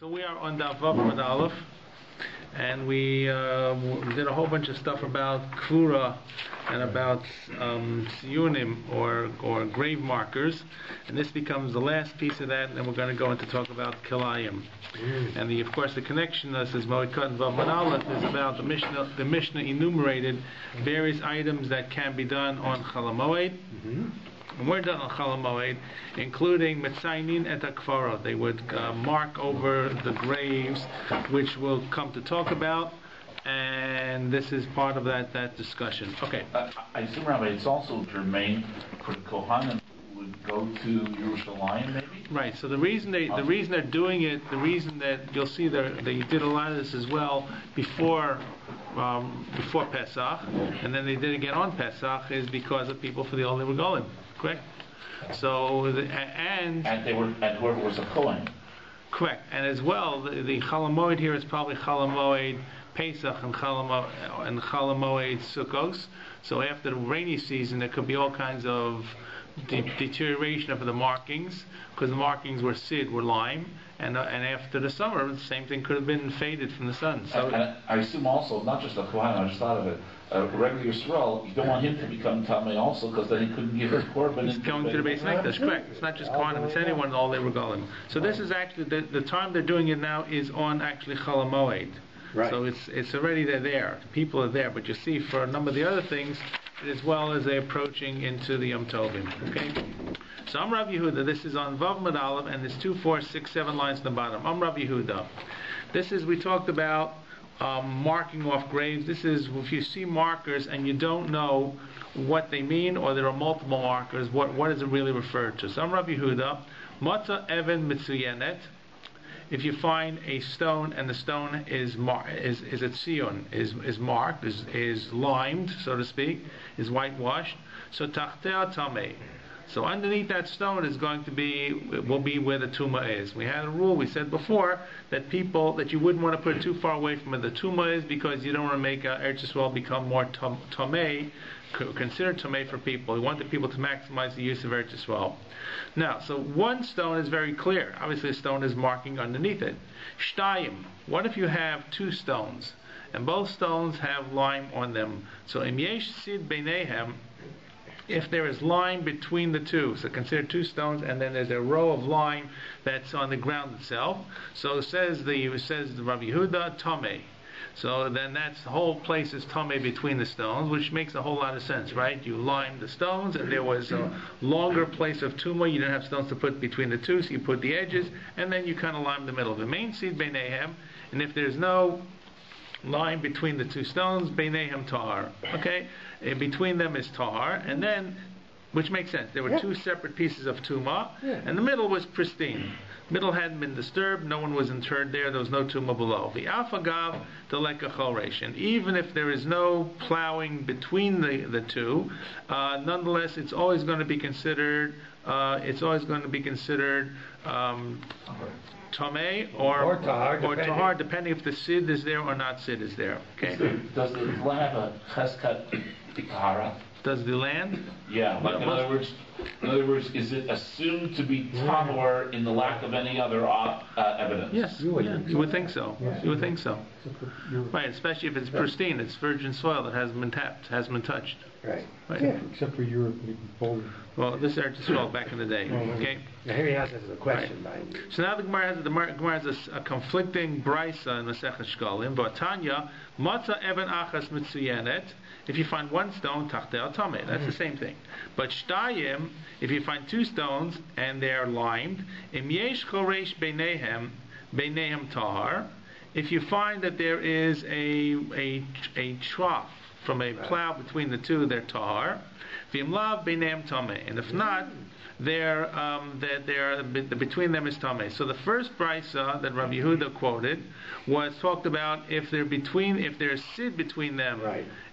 So we are on Daf Vav Amud Aleph, and we did a whole bunch of stuff about Kvura and about Siyunim or grave markers, and this becomes the last piece of that, and then we're going to go into talk about Kilayim. And of course the connection that says Moed Kattan Vav Amud Aleph is about the Mishnah enumerated various items that can be done on Chol Moed. And we're done on Chol Moed, including Metzaynin et HaKfara. They would mark over the graves, which we'll come to talk about, and this is part of that discussion. Okay. I assume, Rabbi, it's also germane for the Kohanim would go to Yerushalayim, maybe? Right. So the reason they're doing it, the reason that you'll see they did a lot of this as well before Pesach, and then they did again on Pesach, is because of people for the Olei Regalim. Correct. So and whoever was a Kohen. Correct. And as well, the Chol Moed here is probably Chol Moed Pesach and Chol Moed Sukkos. So after the rainy season, there could be all kinds of deterioration of the markings, because the markings were lime, and after the summer, the same thing could have been faded from the sun. So and I assume also, not just a Kohen, I just thought of it, a regular Yisrael, you don't want him to become Tamei also, because then he couldn't give his korban. It's going to the Beis Mikdash, correct. It's not just Kohanim, it's anyone, all they were going. So this is actually, the time they're doing it now is on actually Chol Moed. Right. So it's already there. The people are there, but you see for a number of the other things, as well as they're approaching into the Yom Tovim. Okay? So I'm Rabbi Yehuda. This is on Vav Amud Aleph, and there's 2, 4, 6, 7 lines at the bottom. I'm Rabbi Yehuda. This is, we talked about marking off graves. This is, if you see markers and you don't know what they mean, or there are multiple markers, what does it really refer to? So I'm Rabbi Yehuda. Mata Even Mitzuyenet. If you find a stone and the stone is a tziyun, is marked, is limed, so to speak, is whitewashed, so tachtea tamei. So underneath that stone will be where the tumah is. We had a rule, we said before, that you wouldn't want to put it too far away from where the tumah is, because you don't want to make Eretz Yisrael become more tamei, considered tamei for people. We want the people to maximize the use of Eretz Yisrael. Now, so one stone is very clear. Obviously, a stone is marking underneath it. Shtayim. What if you have 2 stones, and both stones have lime on them? So im yesh sid beinehem, if there is lime between the 2, so consider 2 stones, and then there's a row of lime that's on the ground itself. So it says the Rabbi Yehuda tamei. So then the whole place is tamei between the stones, which makes a whole lot of sense, right? You limed the stones, and there was a longer place of tumah. You didn't have stones to put between the 2, so you put the edges, and then you kind of lime the middle. The main seed beinehem, and if there's no line between the 2 stones, beinehem tahar. Okay, between them is tahar, and then, which makes sense. There were 2 separate pieces of tumah, and the middle was pristine. Middle hadn't been disturbed, no one was interred there was no tumah below. The afagav deleka choresh, and even if there is no plowing between the 2, nonetheless it's always going to be considered tamei or tahar, depending if the sid is there or not sid is there. Okay. Does the land have a cheskat tahara? Does the land? Yeah. Like in other words, is it assumed to be tahor in the lack of any other evidence? Yes. You would think so. You would think so. Right. Especially if it's pristine, it's virgin soil that hasn't been tapped, hasn't been touched. Right. Yeah, except for Europe and Poland. Well, this Eretz Yisrael back in the day. Okay. Now here he has a question. Right. So now the Gemara has a conflicting brisa in Masechet Shkalim. V'atanya matza even achas mitzuyenet. If you find 1 stone, tachtei tamei. That's the same thing. But shtayim, if you find 2 stones and they are limed, im yesh choresh beinehem tahar. If you find that there is a trough from a plow between the 2, they're tahar. V'im lav beinehem tamei. And if not, between them is tamei. So the first brisa that Rabbi Yehuda quoted was talked about if there's sid between them,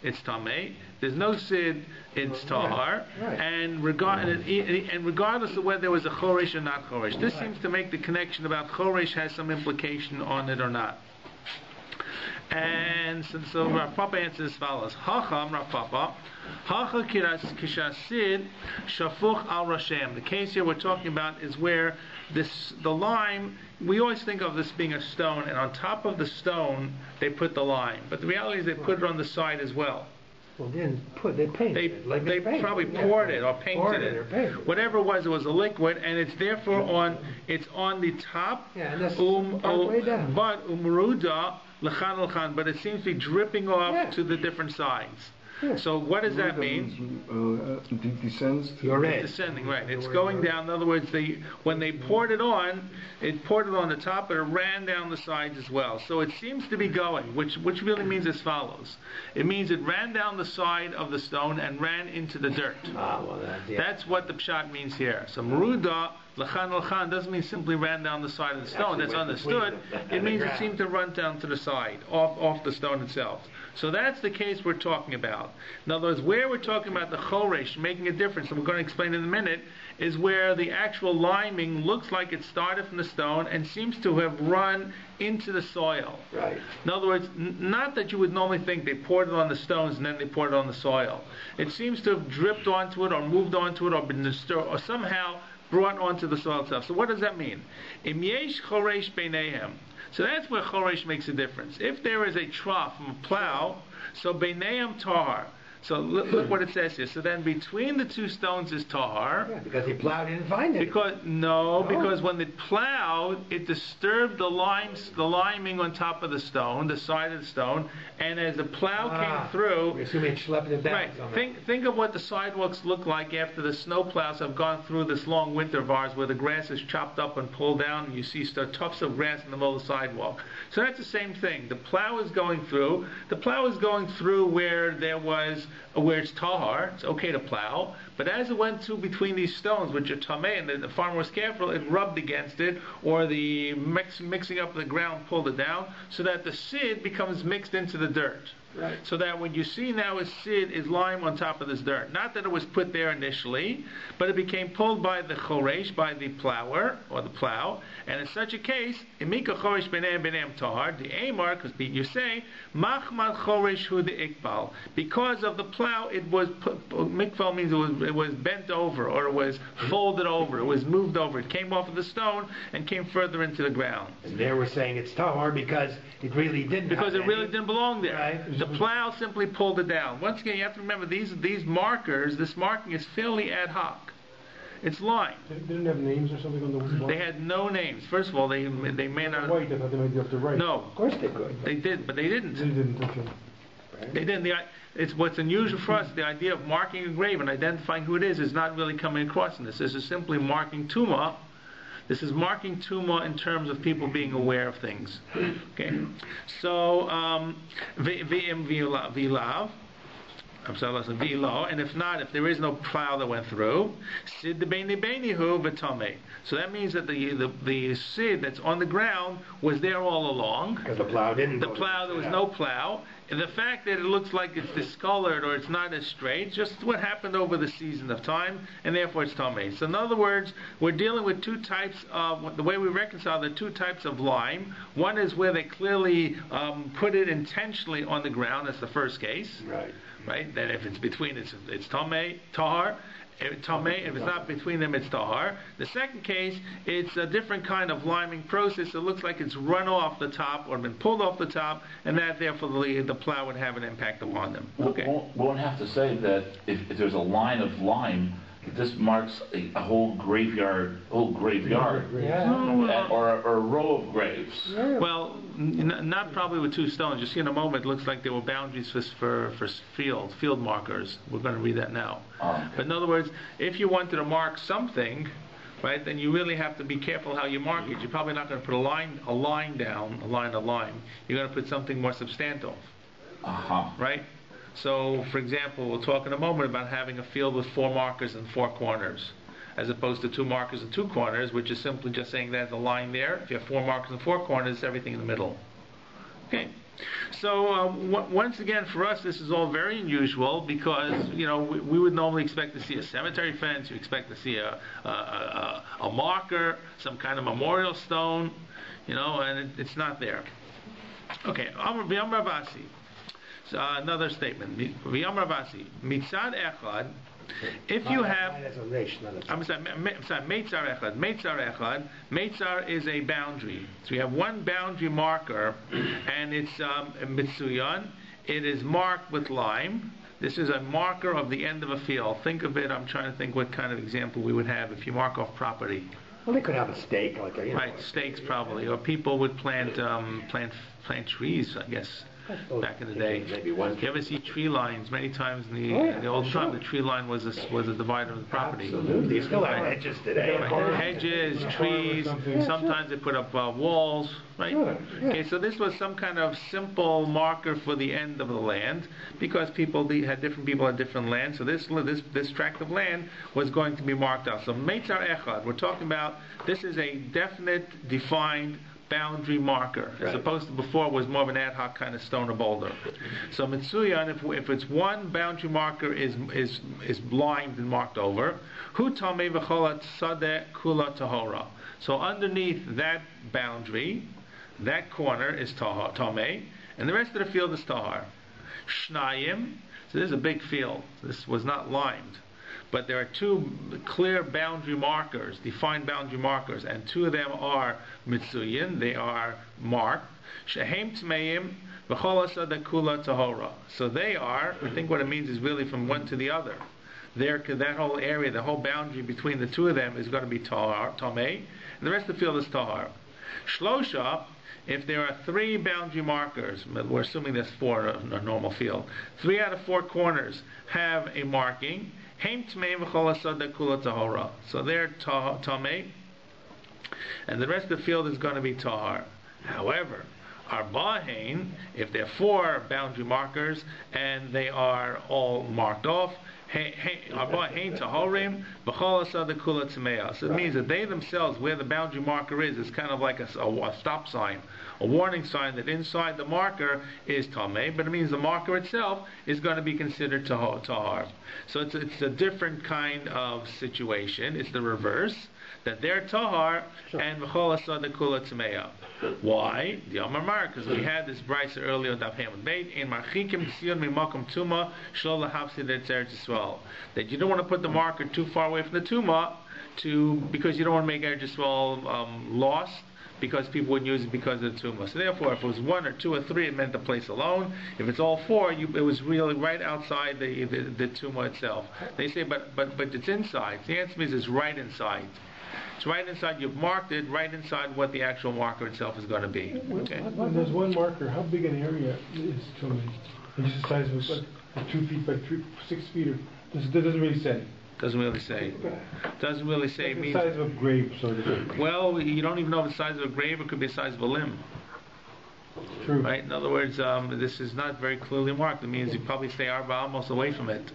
it's tamei. There's no sid, it's tahar. And regardless of whether there was a choresh or not choresh, this seems to make the connection about choresh has some implication on it or not. And so Rav Papa answers as follows: Hacham Rav Papa, Hacha kishasid shafuch al rashem. The case here we're talking about is where the lime. We always think of this being a stone, and on top of the stone they put the lime. But the reality is they put it on the side as well. Well, they painted it. Like they probably poured it or painted it. Whatever it was a liquid, and it's therefore on the top. Yeah, and that's partway down. But umruda lechan, but it seems to be dripping off to the different sides. Yeah. So what does that mean? It descends. It's descending, right? It's going down. In other words, when they poured it on the top, but it ran down the sides as well. So it seems to be going, which really means as follows. It means it ran down the side of the stone and ran into the dirt. That's what the pshat means here. So meruda lechan doesn't mean simply ran down the side of the stone. That's understood. It means it seemed to run down to the side, off the stone itself. So that's the case we're talking about. In other words, where we're talking about the choresh making a difference, and we're going to explain in a minute, is where the actual liming looks like it started from the stone and seems to have run into the soil. Right. In other words, not that you would normally think they poured it on the stones and then they poured it on the soil. It seems to have dripped onto it or moved onto it or been disturbed or somehow brought onto the soil itself. So what does that mean? Im yesh choresh beinehem. So that's where choresh makes a difference. If there is a trough from a plow, so beinehem tahar. So look what it says here. So then between the two stones is tahar. Yeah, because he plowed, he didn't find it. Because when it plowed, it disturbed the liming on top of the stone, the side of the stone, and as the plow came through, we assume it schlepped it down. Right. Think of what the sidewalks look like after the snow plows have gone through this long winter of ours, where the grass is chopped up and pulled down, and you see tufts of grass in the middle of the sidewalk. So that's the same thing. The plow is going through. The plow is going through where it's tahar, it's okay to plow, but as it went through between these stones, which are tameh, and the farmer was careful, it rubbed against it, or the mixing up of the ground pulled it down, so that the sid becomes mixed into the dirt. Right. So that what you see now is sid is lime on top of this dirt. Not that it was put there initially, but it became pulled by the choresh, by the plower, or the plow, and in such a case, imika choresh benem tahar, the amar, because you say, machmal choresh hu the ikbal. Because of the plow, it was, mikbal means it was bent over, or it was folded over, it was moved over, it came off of the stone, and came further into the ground. And there we're saying it's tahar because it really didn't belong there. Right. The plow simply pulled it down. Once again, you have to remember these markers, this marking is fairly ad hoc. It's line. They didn't have names or something on the wall? They had no names. First of all, they may not... White, I thought they might have to write. No. Of course they could. They did, but they didn't. They didn't, okay. They didn't. It's what's unusual for us, the idea of marking a grave and identifying who it is not really coming across in this. This is simply marking tumah. This is marking tumah in terms of people being aware of things. Okay, so v'im v'lav, and if not, if there is no plow that went through, sid beinihu v'tameh. So that means that the sid that's on the ground was there all along. Because the plow didn't. There was no plow. And the fact that it looks like it's discolored or it's not as straight, it's just what happened over the season of time, and therefore it's tameh. So in other words, we're dealing with two types of, the way we reconcile the two types of lime. One is where they clearly put it intentionally on the ground. That's the first case. Right? That if it's between, it's tameh, tahar. Tameh, if it's not between them, it's tahar. The second case, it's a different kind of liming process. It looks like it's run off the top or been pulled off the top, and that therefore the plow would have an impact upon them. Okay. Won't have to say that if there's a line of lime, this marks a whole graveyard, Yeah. or a row of graves. Yeah. Well, not probably with two stones. You see in a moment, it looks like there were boundaries for field markers. We're going to read that now. Okay. But in other words, if you wanted to mark something, right, then you really have to be careful how you mark it. You're probably not going to put a line down, a line. You're going to put something more substantive. Right? So, for example, we'll talk in a moment about having a field with 4 markers and 4 corners, as opposed to 2 markers and 2 corners, which is simply just saying there's a line there. If you have 4 markers and 4 corners, everything in the middle. Okay. So, once again, for us, this is all very unusual because, we would normally expect to see a cemetery fence, you expect to see a marker, some kind of memorial stone, and it's not there. Okay, V'yam Ravasi. So another statement. V'yam Ravasi. Mitzad echad. If you have, I'm sorry, Meitzar echad. Meitzar echad. Meitzar is a boundary. So you have one boundary marker, and it's mitzuyan. It is marked with lime. This is a marker of the end of a field. Think of it. I'm trying to think what kind of example we would have if you mark off property. Well, they could have a stake, like a, right, stakes probably, or people would plant trees, I guess, back in the day. Maybe one. You ever see tree lines? Many times in the old time, the tree line was a divider of the property. Absolutely. You still have hedges today. Right. Hedges, trees. Sometimes they put up walls. Right. Okay, so this was some kind of simple marker for the end of the land, because different people had different land. So this tract of land was going to be marked out. So Meitzar Echad, we're talking about, this is a definite, defined boundary marker, as opposed to before was more of an ad hoc kind of stone or boulder. So Mitsuyan, if it's one boundary marker is limed and marked over, Hu Tamei V'cholat Sadeh Kula Tahora. So underneath that boundary, that corner is Tamei, and the rest of the field is Tahar. Shnayim, so this is a big field. This was not limed. But there are two clear boundary markers, defined boundary markers, and two of them are mitzuyin, they are marked. Shehem tmeim v'chol asada kula tahora. So they are, I think what it means is really from one to the other. That whole area, the whole boundary between the two of them is going to be tamei, and the rest of the field is tahar. Shlosha, if there are three boundary markers, we're assuming there's four in a normal field, 3 out of 4 corners have a marking. So they're tamei, and the rest of the field is going to be tahar. However, arbahain, if there are 4 boundary markers and they are all marked off, arbahain tahorim b'chol asada kula tmeya. So it means that they themselves, where the boundary marker is kind of like a stop sign, a warning sign that inside the marker is tamei, but it means the marker itself is going to be considered tahar. So it's a different kind of situation. It's the reverse, that they're tahar and v'chol asada kula tmeya. Why? The Amar, because we had this brisa earlier on Daf Hamad Beit in marchikim tzion mimakom tuma shlo lahafsid eretz Yisrael, that you don't want to put the marker too far away from the tuma because you don't want to make Eretz Yisrael lost, because people wouldn't use it because of the tumah. So therefore, if it was 1 or 2 or 3, it meant the place alone. If it's all 4, it was really right outside the tumah itself. They say, but it's inside. The answer is it's right inside. It's right inside. You've marked it right inside what the actual marker itself is going to be. Okay. When there's one marker, how big an area is Tumah? It's the size of 2 feet by 6 feet. That doesn't really say. Doesn't really say. Doesn't really say. Like the size of a grave, sort of. Well, you don't even know if the size of a grave. It could be the size of a limb. True. Right. In other words, this is not very clearly marked. It means you probably stay almost away from it.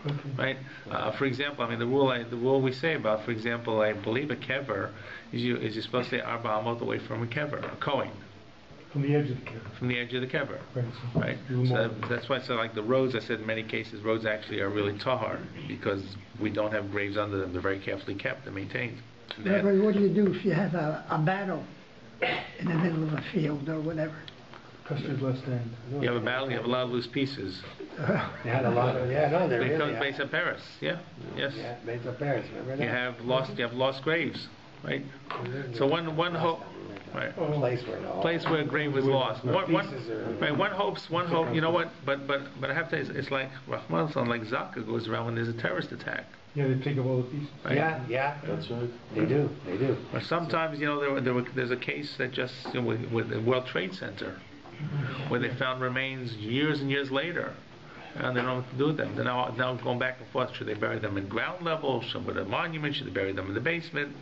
Okay. Right. For example, I mean the rule we say about, for example, I believe a kever is you're supposed to stay arba amot away from a kever, a kohen. From the edge of the kever. From the edge of the kever. Right. So that's why I said, like the roads, I said in many cases, roads actually are really tahar, because we don't have graves under them. They're very carefully kept and maintained. Rabbi, what do you do if you have a battle in the middle of a field or whatever? Custer's last stand. You have a battle, you have a lot of loose pieces. They had a lot of, They come based on Paris, yes. Yeah, based on Paris, remember that? You have lost graves, right? So one hope, right? Place where a grave was lost. One hopes, you know what? But I have to say, it's like Rahman, like Zaka goes around when there's a terrorist attack. Yeah, they pick up all the pieces. Right? Yeah, that's right. They do. Or sometimes, there's a case that just with the World Trade Center, where they found remains years and years later, and they don't know what to do with them. They're now going back and forth. Should they bury them in ground level? Should with a monument? Should they bury them in the basement?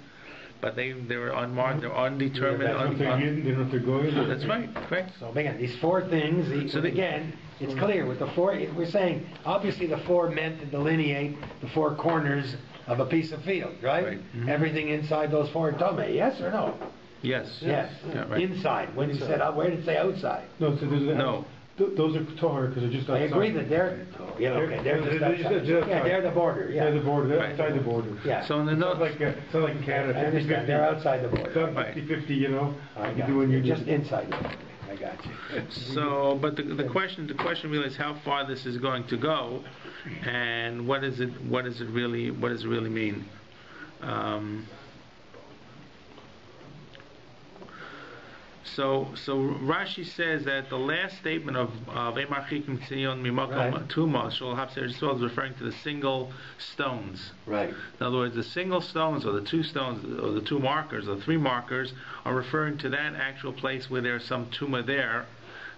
But they're unmarked. They're undetermined. They know if they're going. That's right. Correct. So again, these 4 things. Again, it's clear with the 4. We're saying obviously the 4 meant to delineate the 4 corners of a piece of field, right? Mm-hmm. Everything inside those 4 tamei. Yes or no? Yes. Yes. Yeah, right. Inside. When you said, where did it say outside? No. No. Those are tahar because they're just outside. I agree that they're they're just outside. They're the border. Yeah. They're the border. They're outside the border. Yeah. So in the it's not like in Canada. I understand. They're outside the border. It's not 50-50, you know. I got you. You're just inside the border. I got So, but the question really is how far this is going to go, and what does it really mean? So Rashi says that the last statement of Emarchikim Tzion Mimakom Tuma Shul Hapser Yisrael is referring to the single stones. Right. In other words, the single stones, or the two stones, or the two markers, or three markers, are referring to that actual place where there's some tuma there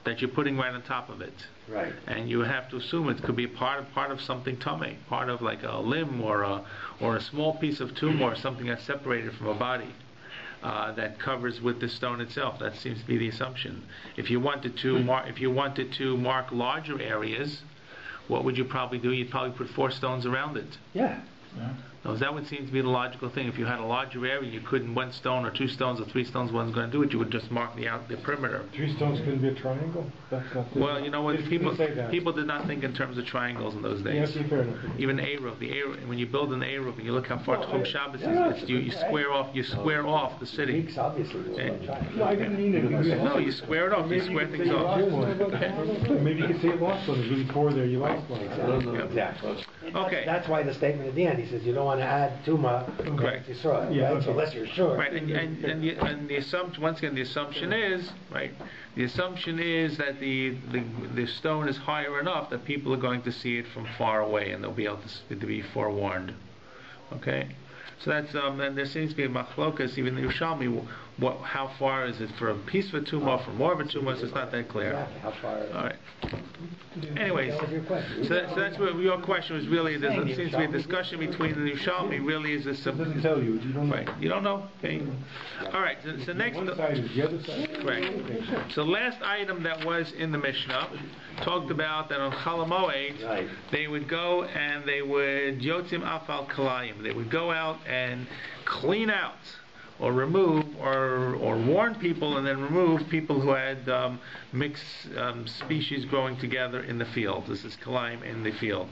that you're putting right on top of it. Right. And you have to assume it could be part of something tummy, part of like a limb or a small piece of tumor or something that's separated from a body. That covers with the stone itself. That seems to be the assumption. If you wanted to mark larger areas, what would you probably do? You'd probably put 4 stones around it. Yeah. Now, that would seem to be the logical thing. If you had a larger area, you couldn't 1 stone or 2 stones or 3 stones wasn't going to do it. You would just mark the perimeter. 3 stones couldn't be a triangle? That's not Well, you know what? People did not think in terms of triangles in those days. Yes, fair enough. Even Eruv, when you build an Eruv and you look how far Tchum Shabbos is, you square off the city. Greeks obviously was a triangle. No, I didn't mean it. No, you square it off. You square things off. Maybe you could say you lost one. There's really 4 there. You lost one. Exactly. Okay. That's why the statement at the end, he says you don't want to add tuma Correct. Yisrael, Yeah, right? okay. So unless you're sure. Right, and the assumption, once again, the assumption is that the stone is higher enough that people are going to see it from far away and they'll be able to be forewarned. Okay, so that's and there seems to be a machlokas even in Yerushalmi. How far is it for a piece of a tumah, for more of a tumah? So it's not that clear. Exactly. How far? All right. Anyways, That was your question. so that's what your question was really. There seems to be a discussion between the Yerushalmi. Really, is this It doesn't tell you. You don't know. right? You don't know. Okay. All right. So next. One side is the other side. Correct. So last item that was in the Mishnah talked about that on Chol Moed Right. they would go and they would yotzim afal kalayim. They would go out and clean out or remove or warn people and then remove people who had mixed species growing together in the field. This is kalayim in the field.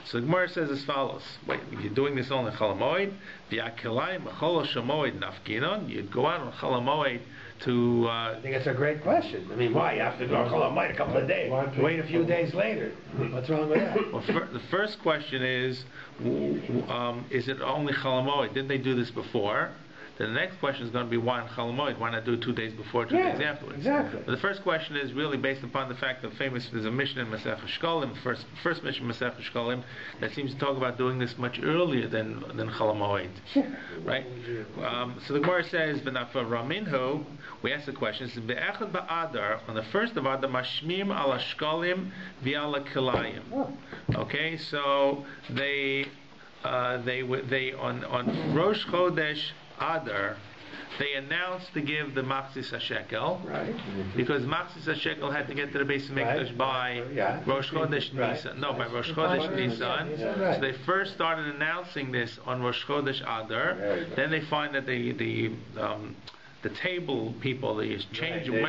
So the Gemara says as follows. Wait, you're doing this only Chol Moed. V'akalayim b'chol shamoed nafkinon. You'd go out on Chol Moed to... I think it's a great question. I mean, why? You have to go Chol Moed a couple of days. Wait a few days later. What's wrong with that? Well, the first question is it only Chol Moed? Didn't they do this before? Then the next question is going to be why on Chol Moed? Why not do it 2 days before, 2 days afterwards? Exactly. But the first question is really based upon the fact that there's a mission in Masech Shkolim, first mission in Masech Shkolim, that seems to talk about doing this much earlier than Chol Moed. Right? So the Gemara says, "V'nafa Raminhu." We ask the question. It says, "Be'echad ba'adar." On the first of Adar, mashmim ala shkolim v'ala kilayim. Okay, so they on Rosh Chodesh Adar, they announced to give the Machzis HaShekel, Right. because Machzis HaShekel had to get to the Beis HaMikdash by Rosh Chodesh Nisan. No, by Rosh Chodesh Nisan. So they first started announcing this on Rosh Chodesh Adar. Then they find that the table people, the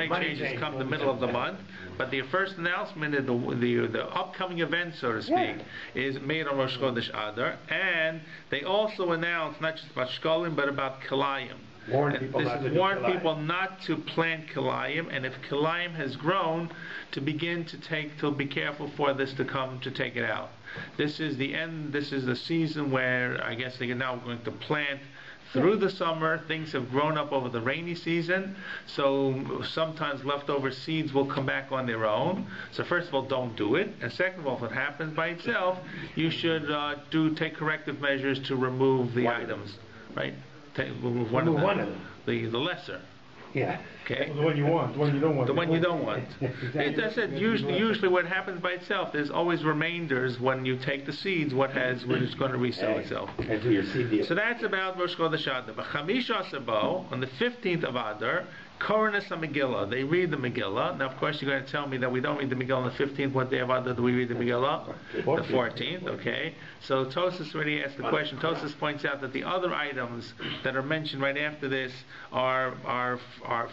money changes come the middle of the month, but the first announcement, the upcoming event, so to speak, is made on Rosh Chodesh Adar, and they also announced not just about Shkolim, but about Kilayim. Warn people not to plant Kilayim, and if Kilayim has grown, to be careful for this to come to take it out. This is the end, this is the season where I guess they are now going to plant through the summer. Things have grown up over the rainy season, so sometimes leftover seeds will come back on their own. So first of all, don't do it, and second of all, if it happens by itself, you should take corrective measures to remove the items, right? Remove one of them. The lesser. Yeah. Okay. The one you want, the one you don't want. The one you don't want. Exactly. That's it. Usually what happens by itself, there's always remainders when you take the seeds, what is going to resow itself. And do your seed deal. So that's about Rosh Chodesh Adar. But Chamisha Sabo, on the 15th of Adar, Koranas Megillah. They read the Megillah. Now, of course, you're going to tell me that we don't read the Megillah on the 15th. What day of Adar do we read the Megillah? The 14th. Okay. So Tosas already asked the question. Tosas points out that the other items that are mentioned right after this are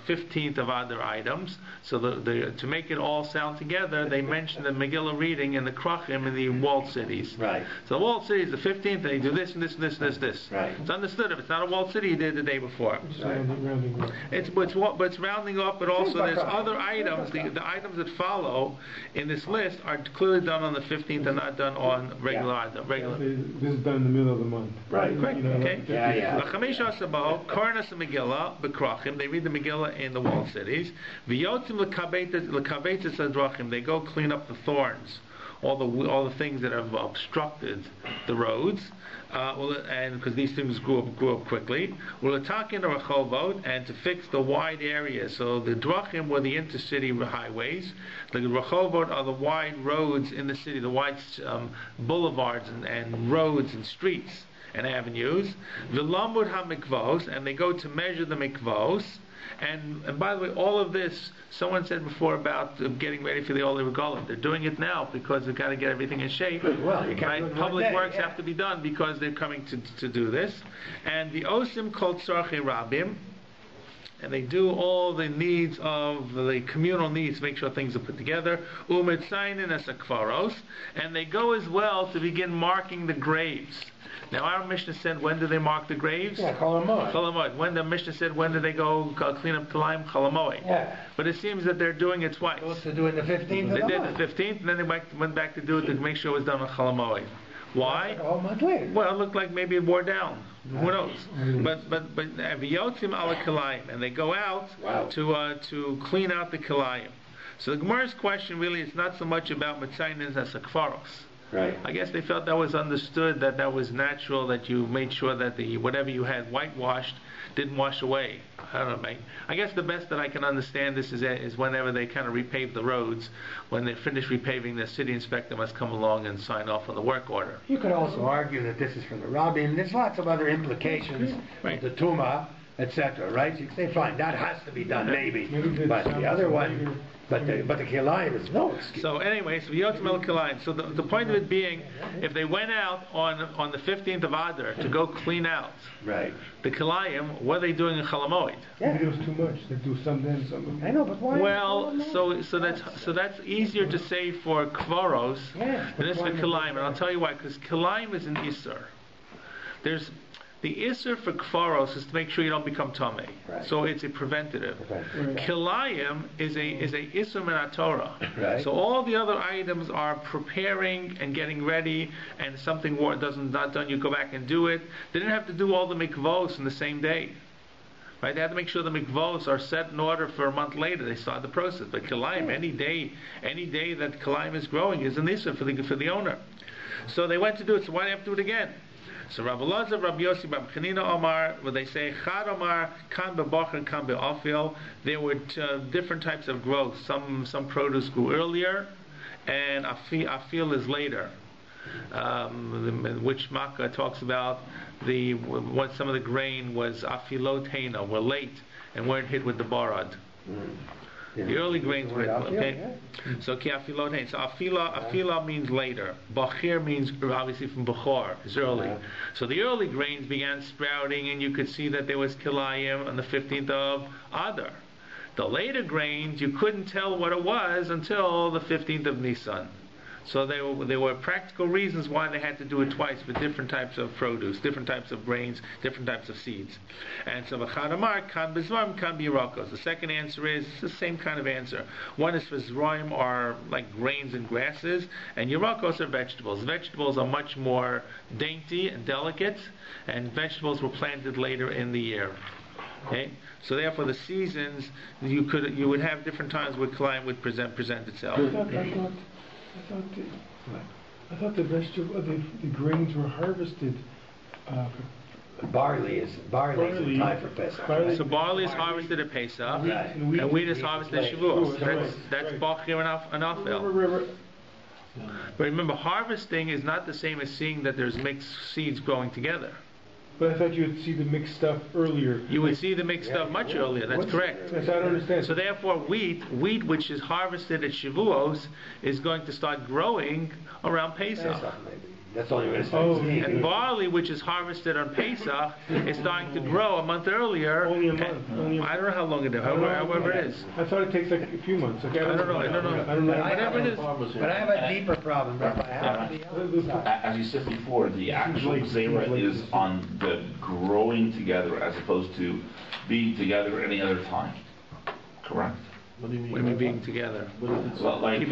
15 15th of other items. So to make it all sound together, they mention the Megillah reading in the Krachim in the walled cities. Right. So the walled cities, the 15th, they do this and this and this and this. Right. It's understood. If it's not a walled city, you did the day before. Rounding up. It's rounding off, but also there's other items. The items that follow in this list are clearly done on the 15th and not done on regular. This is done in the middle of the month. Right. Correct. Okay. Yeah. L'chamesh asabo, Kornas Megillah, Bekrachim. They read the Megillah in the walled cities. V'yotzim l'kavetzes adrachim. They go clean up the thorns, all the things that have obstructed the roads. And because these things grew up quickly, we'll attack in the Rechovot and to fix the wide areas. So the Drachim were the intercity highways. The Rechovot are the wide roads in the city, the wide boulevards and roads and streets and avenues. V'lamud ha-mikvos, and they go to measure the mikvos. And by the way, all of this, someone said before about getting ready for the Oli Regalim. They're doing it now because they've got to get everything in shape. Well, you can't right? do it Public one day, works have to be done because they're coming to do this. And the Osim called Tzarchei Rabim, and they do all the needs of the communal needs to make sure things are put together. Umetzainin as akvaros, and they go as well to begin marking the graves. Now our Mishnah said, when do they mark the graves? Yeah, Cholamoid. Cholamoid. When the Mishnah said, when do they go clean up Kilayim? Cholamoid. Yeah. But it seems that they're doing it twice. Supposed to do it the 15th They of the did month. the 15th, and then they went back to do it to make sure it was done on Cholamoid. Why? A whole month later. Well, it looked like maybe it wore down. Who knows? But V'yotzim ala Kilayim, and they go out to clean out the Kilayim. So the Gemara's question really is not so much about Metzainin as Akfaros. Right. I guess they felt that was understood, that was natural, that you made sure that whatever you had whitewashed didn't wash away. I don't know, mate. I guess the best that I can understand this is whenever they kind of repave the roads, when they finish repaving, the city inspector must come along and sign off on the work order. You could also argue that this is from the Rabbi, and there's lots of other implications Right. of the Tumah, etc. Right? You say, fine, that has to be done, maybe. But the other one, but the Kilayim is no excuse. So anyway, so Yotzim el Kilayim. So the point of it being, if they went out on the 15th of Adar to go clean out Right. the Kilayim, what are they doing in Cholamoid? Maybe it was too much. They do some then, some. I know, but why? Well, so that's easier to say for Kvaros than it is for Kilayim, and I'll tell you why. Because Kilayim is an Isser. There's the Isser for Kvaros is to make sure you don't become Tameh. Right. So it's a preventative. Right. Kilayim is a Isser min Torah. Right. So all the other items are preparing and getting ready, and something not done, you go back and do it. They didn't have to do all the mikvos in the same day. Right? They had to make sure the mikvos are set in order for a month later. They start the process. But Kilayim, any day that Kilayim is growing is an Isser for the owner. So they went to do it. So why do they have to do it again? So Rabbi Lazar, Rabbi Yossi, Rabbi Chanina Omar, where they say Chad Omar, Kan beBachar, Kan beOfil. There were different types of growth. Some produce grew earlier, and Afil is later. Which Makkah talks about what some of the grain was Afilotena, were late and weren't hit with the barad. The early grains were okay. So ki'afilotena. So afila means later. Bachir means obviously from bachor, is early. Yeah. So the early grains began sprouting, and you could see that there was kilayim on the 15th of Adar. The later grains, you couldn't tell what it was until the 15th of Nisan. So there were practical reasons why they had to do it twice for different types of produce, different types of grains, different types of seeds. And so v'chadamar kan bezvarim kan birakos. The second answer is the same kind of answer. One is for zvarim are like grains and grasses, and yirakos are vegetables. Vegetables are much more dainty and delicate, and vegetables were planted later in the year. Okay, so therefore the seasons you would have different times where Kilayim would present itself. I thought the grains were harvested. Barley is time for Pesach. So barley is harvested at Pesach, and wheat is harvested at Shavuos. That's Bachir and Afil. But remember, harvesting is not the same as seeing that there's mixed seeds growing together. But I thought you would see the mixed stuff earlier. You would see the mixed stuff much earlier. That's correct. Yes, I don't understand. So therefore, wheat which is harvested at Shavuos is going to start growing around Pesach. That's all you're going to start seeing. And barley, which is harvested on Pesach, is starting to grow a month earlier. Only a month. I don't know how long it is, however it is. I thought it takes like a few months. Okay, I don't know. Whatever it is. But I have a deeper problem, Rabbi. As you said before, the actual zera is on the growing together as opposed to being together any other time. Correct? What do you mean being together? So like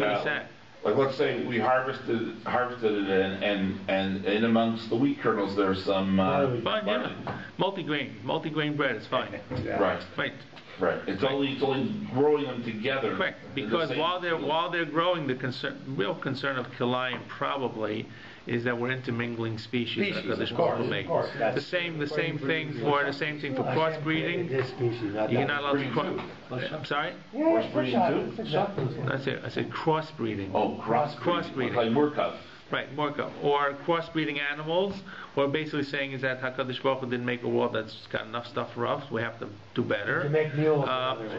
let's say we harvested it and in amongst the wheat kernels there's some fine, yeah. Multi-grain bread is fine. Right. It's only growing them together. Correct. Because while they're growing, the real concern of Kilayim probably is that we're intermingling species. Of course. The same thing for crossbreeding. You're not allowed to cross. I'm sorry. Crossbreeding too. I said crossbreeding. Oh, crossbreeding. Like Murkav. Right, Morka, or crossbreeding animals, or basically saying is that HaKadosh Baruch Hu didn't make a world that's got enough stuff for us, we have to do better.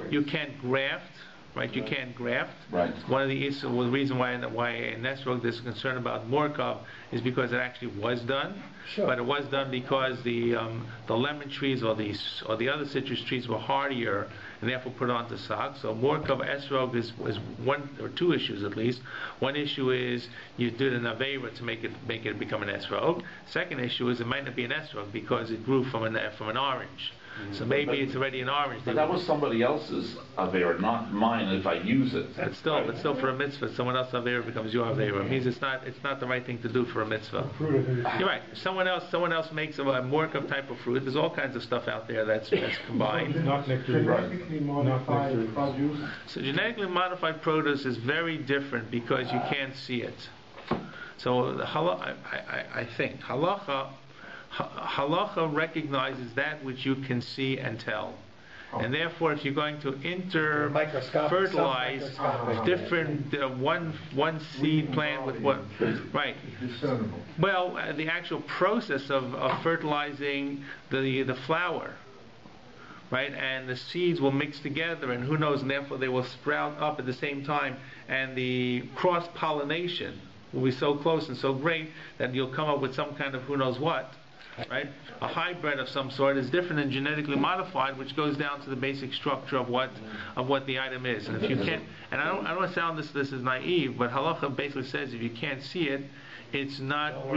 You can't graft, right? You can't graft. Right. One of the reason why in Nesrog there's concern about Morkov is because it actually was done, but it was done because the lemon trees or the other citrus trees were hardier and therefore put onto socks. So Morkov Esrog is one or two issues at least. One issue is you did an Aveira to make it become an Esrog. Second issue is it might not be an Esrog because it grew from an orange. So maybe it's already an orange. But that was somebody else's Aveira, not mine if I use it. But still for a mitzvah, someone else's Aveira becomes your Aveira. It means it's not the right thing to do for a mitzvah. You're right. Someone else makes a Morkov type of fruit. There's all kinds of stuff out there that's combined. Not genetically modified produce. So genetically modified produce is very different because you can't see it. So I think Halacha recognizes that which you can see and tell. And therefore, if you're going to fertilize different one seed plant with what, right? Well, the actual process of fertilizing the flower, right? And the seeds will mix together, and who knows? And therefore, they will sprout up at the same time, and the cross pollination will be so close and so great that you'll come up with some kind of who knows what. Right, a hybrid of some sort is different than genetically modified, which goes down to the basic structure of what the item is. And if you can't, and I don't want to sound this is naive, but halacha basically says if you can't see it, it's not.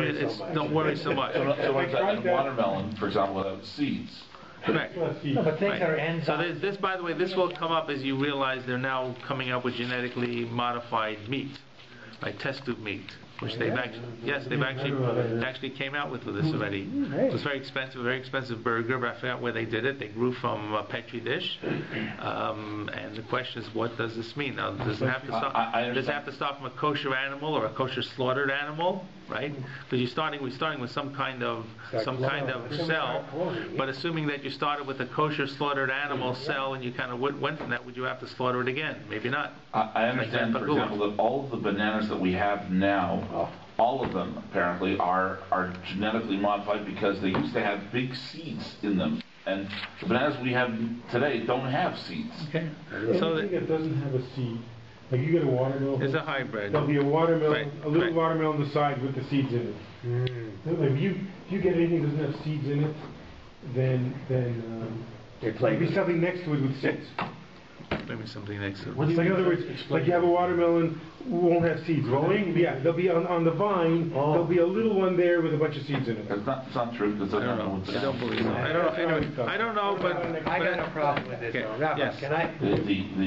Don't worry so much. So like a watermelon, for example, without seeds. Correct. But things are enzymes. So this, by the way, this will come up as you realize they're now coming up with genetically modified meat, like test tube meat. Which they've actually came out with this already. It was very expensive burger, but I forgot where they did it. They grew from a petri dish, and the question is, what does this mean? Now, does it have to start from a kosher animal or a kosher slaughtered animal, right? Because we're starting with some kind of cell. But assuming that you started with a kosher slaughtered animal cell and you kind of went from that, would you have to slaughter it again? Maybe not. I understand, for example, that all of the bananas that we have now. All of them apparently are genetically modified because they used to have big seeds in them, and the bananas we have today don't have seeds. Okay. So anything that doesn't have a seed, like you get a watermelon. It's a hybrid. There'll be a watermelon, a little watermelon on the side with the seeds in it. If you get anything that doesn't have seeds in it, then there'll be something next to it with seeds. Maybe something next to it. It's like, in other words, like you have a watermelon, won't have seeds. Growing? Yeah, there'll be on the vine. There'll be a little one there with a bunch of seeds in it. It's not true because I don't know. I don't believe it. I don't know. Anyway, I don't know, but I got a problem with this. Rabbi, yes. Can I?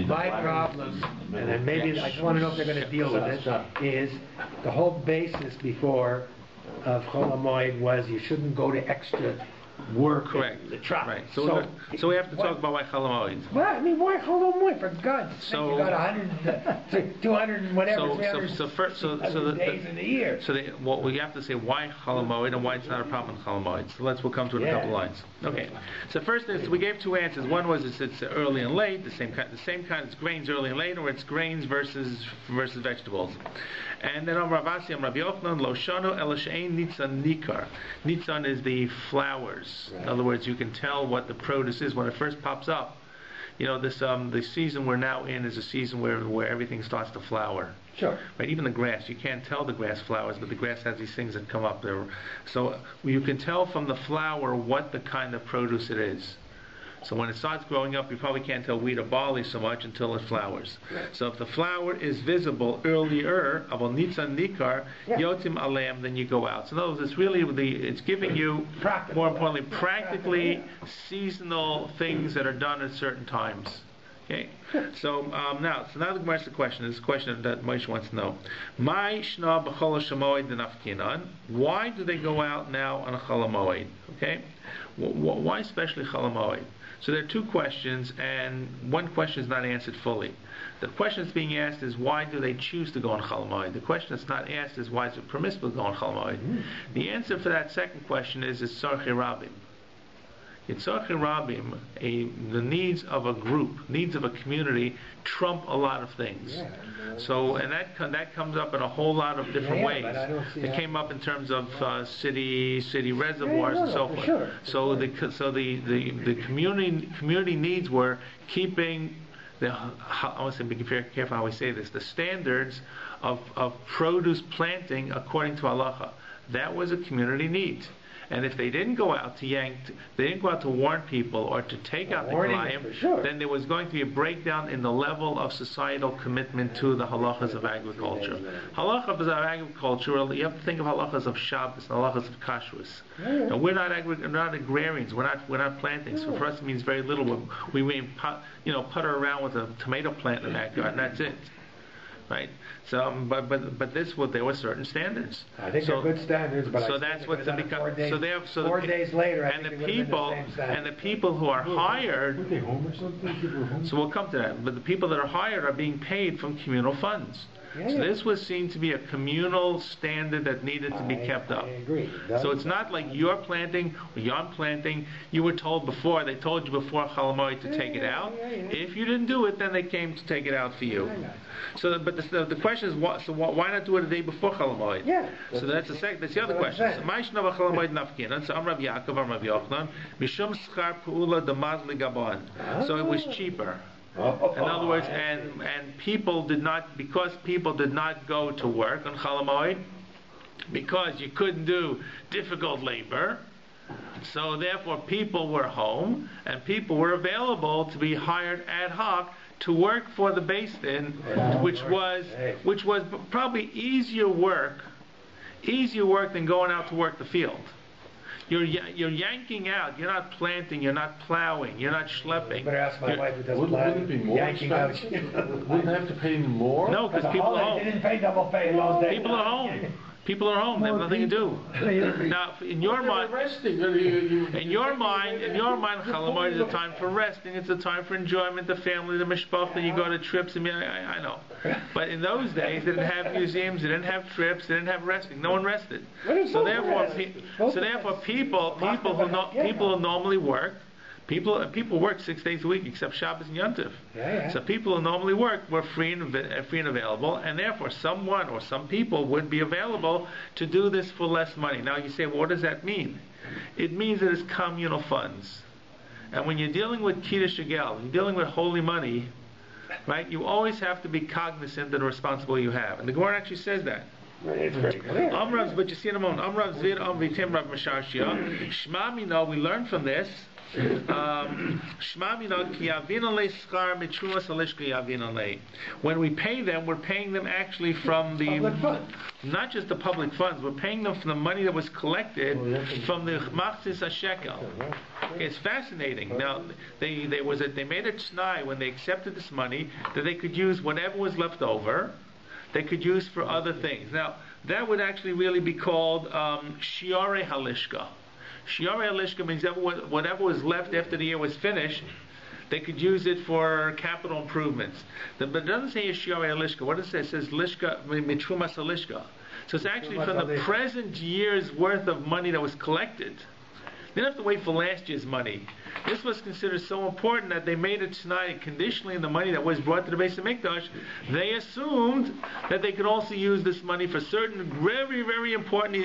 My problem, and then maybe I just want to know if they're going to deal with it. Is the whole basis before of Chol HaMoed was you shouldn't go to extra work. Correct. The trap. Right. So we have to talk about why Chol HaMoed. Well, I mean, why Chol HaMoed? For God's sake, you got 100, 200 and whatever, 300 days in the year. So what we have to say why Chol HaMoed and why it's not a problem in Chol HaMoed. So we'll come to it in a couple lines. Okay. So first is we gave two answers. One was it's early and late. The same kind. It's grains early and late, or it's grains versus vegetables. And then on Ravasi and Rabbi Yochanan, Lo Shano Ela She'ein Nitzan Nikar. Nitzan is the flowers. In other words, you can tell what the produce is when it first pops up. this the season we're now in is a season where everything starts to flower. Sure. Right, even the grass, you can't tell the grass flowers, but the grass has these things that come up there. So you can tell from the flower what the kind of produce it is. So when it starts growing up, you probably can't tell wheat or barley so much until it flowers. So if the flower is visible earlier, avol nitzan nikar, yotim aleim, then you go out. So in other words, it's really it's giving you, more importantly, practically seasonal things that are done at certain times. Okay. So now the Gemara asks the question. This is a question that Moshe wants to know. Mai shna b'chol shamoed denafkinan. Why do they go out now on a chol hamoed? Okay. Why especially chol hamoed? So there are two questions, and one question is not answered fully. The question that's being asked is why do they choose to go on Chol Moed? The question that's not asked is why is it permissible to go on Chol Moed? The answer for that second question is Tzorchei Rabim. In Tzorchei Rabim, the needs of a group, needs of a community, trump a lot of things. So, and that comes up in a whole lot of different ways. It came up in terms of city reservoirs and so forth. Sure. So the community needs were keeping I want to be careful how I say this. The standards of produce planting according to halacha. That was a community need. And if they didn't go out to warn people or to take out the Kalayim, then there was going to be a breakdown in the level of societal commitment to the halachas of agriculture. Halachas of agriculture, you have to think of halachas of Shabbos and halachas of Kashrus. And we're not agrarians. We're not planting. So for us, it means very little. We putter around with a tomato plant in the backyard, and that's it. Right. So, but there were certain standards. I think they're good standards, but so that's what's become. 4 days later, and the people who are hired. Were they home or something? People were home? So we'll come to that. But the people that are hired are being paid from communal funds. So this was seen to be a communal standard that needed to be kept up. I agree. So it's not like you're planting or you're planting. You were told before. They told you before Chol Hamoed to take it out. If you didn't do it, then they came to take it out for you. So, but the question is, why not do it the day before Chol Hamoed? So that's the other question. So Ma'ishna Chol Hamoed nafkinan. So Amrav Yaakov, Amrav Yochanan, Mishum Schar Pu'ula Damaz Ligabon. So it was cheaper. In other words, and people did not go to work on Chol Hamoed, because you couldn't do difficult labor, so therefore people were home and people were available to be hired ad hoc to work for the Beis Din, which was probably easier work than going out to work the field. You're yanking out. You're not planting. You're not plowing. You're not schlepping. Better ask my wife who doesn't Wouldn't it be more expensive? Wouldn't they have to pay more? No, because people are home. They didn't pay double pay in those days. People are home. People are home. They have nothing to do. Now, in your mind, in your mind, Chol Hamoed is a time for resting. It's a time for enjoyment, the family, the mishpachah. You go to trips. I know. But in those days, they didn't have museums. They didn't have trips. They didn't have resting. No one rested. So therefore, people who normally work. People work 6 days a week except Shabbos and Yom Tov. So people who normally work were free and available, and therefore someone or some people would be available to do this for less money. Now you say, well, what does that mean? It means that it's communal funds. And when you're dealing with Kiddush Shegel, you're dealing with holy money, right? You always have to be cognizant of the responsibility you have. And the Gemara actually says that. It's pretty clear. But you see in a moment, Amrav Zvir Amvitim Rav Mashashia. Shma Mino, we learn from this. When we pay them, we're paying them actually from not just the public funds, we're paying them from the money that was collected from the Machzis HaShekel. Okay, it's fascinating. Now, they made a t'nai when they accepted this money that they could use whatever was left over, they could use for other things. Now, that would actually really be called Shiare Halishka. Shiare Halishka means whatever was left after the year was finished, they could use it for capital improvements. But it doesn't say Shiare Halishka. What does it say? It says Lishka, Mitrumas Halishka. So it's actually from the present year's worth of money that was collected. They didn't have to wait for last year's money. This was considered so important that they made it tonight conditionally in the money that was brought to the Beis HaMikdash. They assumed that they could also use this money for certain very, very important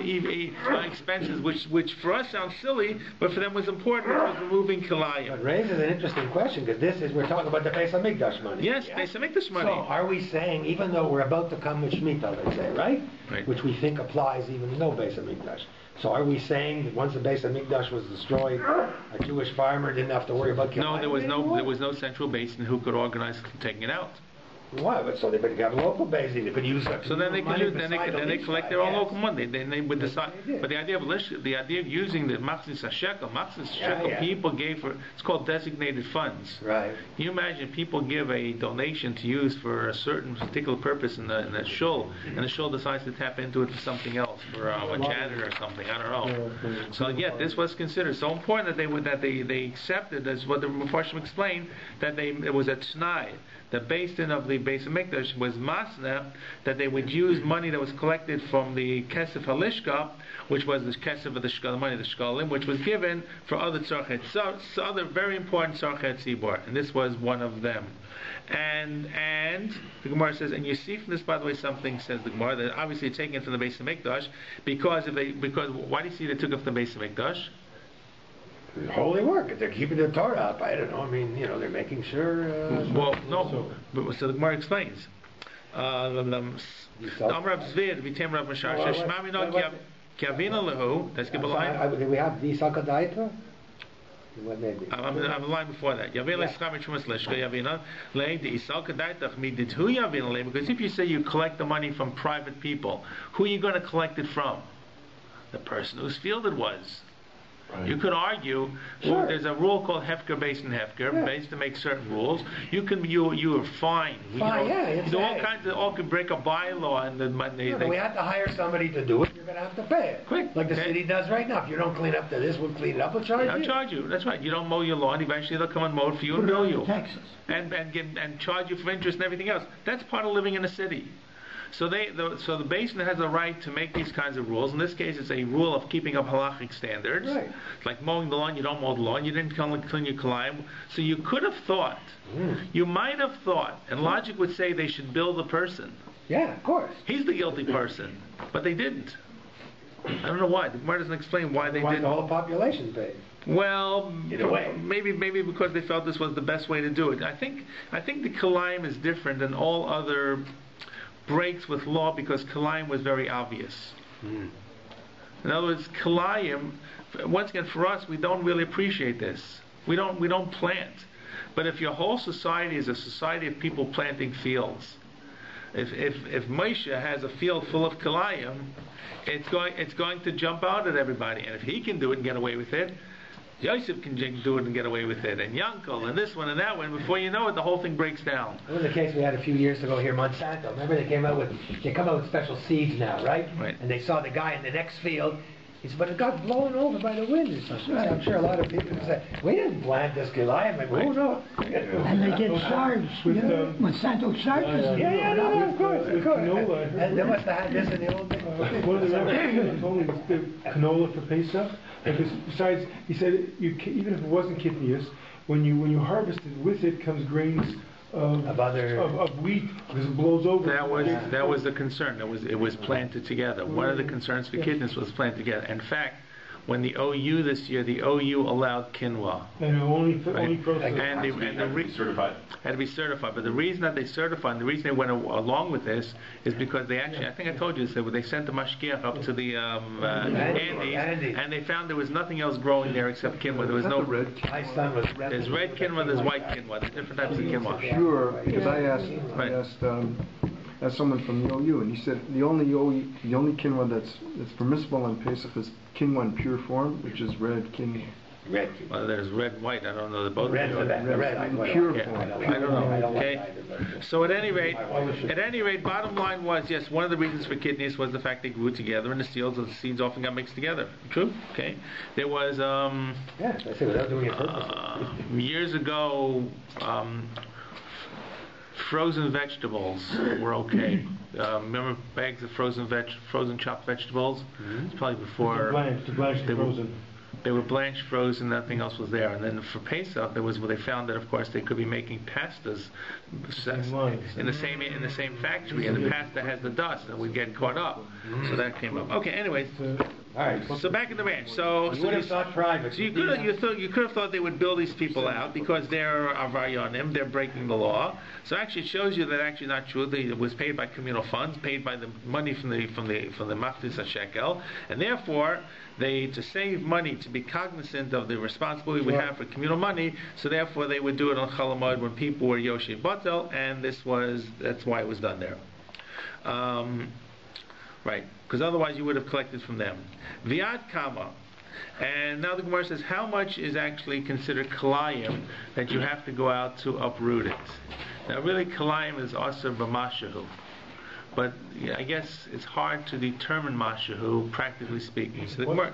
expenses, which for us sounds silly, but for them was important, which was removing Kilayim. It raises an interesting question, because we're talking about the Beis HaMikdash money. Yes, Beis HaMikdash money. So are we saying, even though we're about to come with Shemitah, let's say, right? Which we think applies even to no Beis HaMikdash. So are we saying that once the Beis HaMikdash was destroyed, a Jewish farmer didn't have to worry about Kilayim? No, there was no central basin who could organize taking it out. Why? But so they could have local basin. They could use that. So then they collect their own local money. Then they would decide. But the idea of using the Machzis HaShekel, people gave for, it's called designated funds. Right. Can you imagine people give a donation to use for a certain particular purpose in the shul, and the shul decides to tap into it for something else, for a janitor or something. I don't know. So this was considered so important that they accepted, as what the Mepharshim explained, that it was a t'nai. The basin of the Beis HaMikdash was masna, that they would use money that was collected from the Kesef HaLishka, which was the Kesef of the money of the Shkalim, which was given for other tzarchet, other very important tzarchet tzibor, and this was one of them. And the Gemara says, and you see from this, by the way, something, says the Gemara, that obviously taking it from the Beis HaMikdash, because why do you see they took it from the Beis HaMikdash? Holy work. They're keeping the Torah up. I don't know. I mean, they're making sure. So the Gemara explains. Amrav Zvid, Vitem Rav Mashar, Sheshmami no Kiavina Lehu. Let's give a line. Do we have the Sakadaita? I'm a line before that. Yavina Schamish Lishka Yavina Lay the Isakadaita Midit Hu Yavina Lay. Because if you say you collect the money from private people, who are you going to collect it from? The person whose field it was. Right. You could argue, there's a rule called Hefker based in Hefker, based to make certain rules. You are fine. You could break a bylaw and we have to hire somebody to do it. You're going to have to pay it. Quick, like the city does right now. If you don't clean up to this, we'll clean it up. We'll charge you. I'll charge you. That's right. You don't mow your lawn. Eventually they'll come and mow it for you and bill you, and charge you for interest and everything else. That's part of living in a city. So the basin has a right to make these kinds of rules. In this case, it's a rule of keeping up halachic standards. Right. It's like mowing the lawn. You don't mow the lawn. You didn't clean your Kilayim. So you could have thought, you might have thought, and logic would say they should bill the person. Yeah, of course. He's the guilty person, but they didn't. I don't know why. The Gemara doesn't explain why they didn't. Why the whole population paid? Well, either way, maybe because they felt this was the best way to do it. I think the Kilayim is different than all other breaks with law, because Kilayim was very obvious. In other words, Kilayim, once again, for us, we don't really appreciate this. We don't plant. But if your whole society is a society of people planting fields, if Moshe has a field full of Kilayim, it's going to jump out at everybody. And if he can do it and get away with it, Yosef can do it and get away with it, and Yankel, and this one and that one. Before you know it, the whole thing breaks down. That was the case we had a few years ago here, Monsanto. Remember they come out with special seeds now, right? Right. And they saw the guy in the next field. He said, but it got blown over by the wind. I'm sure a lot of people said, we didn't plant this Kilayim. Who knows? And they get charged. Monsanto charges them. Yeah, of course. And they must have had this in the old days. One of the rabbis told me the canola for Pesach. Because besides, he said, even if it wasn't kitnius, when you harvest it, with it comes grains of wheat, because it blows over. That was the concern. It was planted together. One of the concerns for kitnius was planted together. In fact, when the OU this year, the OU allowed quinoa. And only processed. And certified. Had to be certified. But the reason that they certified, and the reason they went along with this, is because they actually, I think I told you this, they sent the mashgiach up to the Andes, and they found there was nothing else growing there except quinoa. There was no red. There's red quinoa, there's white quinoa. There's different types of quinoa. Sure, because I asked someone from the OU, and he said the only quinoa that's permissible on Pesach is quinoa in pure form, which is red quinoa. Red quinoa. Well, there's red and white. I don't know the both. Red in pure form. I don't know. Okay. So at any rate, bottom line was, yes, one of the reasons for kidneys was the fact they grew together in the fields, and the seeds often got mixed together. True. Okay. There was without doing it purposely. Years ago. Frozen vegetables were okay. Remember bags of frozen chopped vegetables? It's probably before to blanch the frozen. They were blanched, frozen, nothing else was there. And then for Pesach, there was where they found that, of course, they could be making pastas in the same factory, and the pasta has the dust, and we'd get caught up. So that came up. Okay, anyways. All right. So back in the ranch. So you would have thought private. So you could have thought they would bill these people out because they're avaryonim, they're breaking the law. So actually, it shows you that actually not true. It was paid by communal funds, paid by the money from the Machlis HaShekel, and therefore to save money, to be cognizant of the responsibility we have for communal money. So therefore, they would do it on Chol Hamoed when people were Yoshev Batel, and that's why it was done there. Right, because otherwise you would have collected from them. Viad Kama. And now the Gemara says, how much is actually considered kalayim that you have to go out to uproot it? Now really kalayim is also b'mashahu. But I guess it's hard to determine mashahu, practically speaking. So one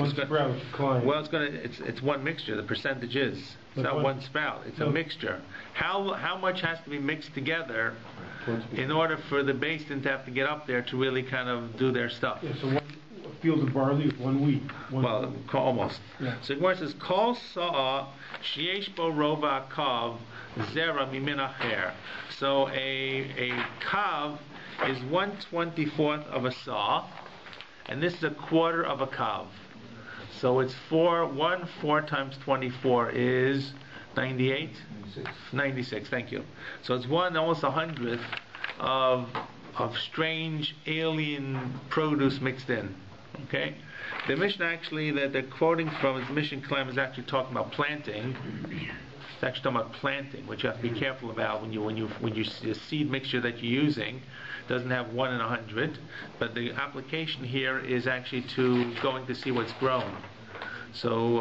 sprout kalayim. Well, it's one mixture, the percentage is. It's not one sprout, it's a mixture. How much has to be mixed together in order for the Beis Din to have to get up there to really kind of do their stuff? Yeah, so one field of barley is 1 week. Almost. Yeah. So Gemara says, Kol sa'a sheyesh bo rova kav zera mimin acher. So a kav is 1/24 of a saw, and this is a quarter of a kav. So it's 4 times 24 is 98? 96, thank you. So it's almost 100th of strange alien produce mixed in. Okay? The Mishnah actually that they're quoting from, the Mishnah Kalam is actually talking about planting. It's actually talking about planting, which you have to be careful about when you the seed mixture that you're using doesn't have 1 in 100, but the application here is actually to going to see what's grown. So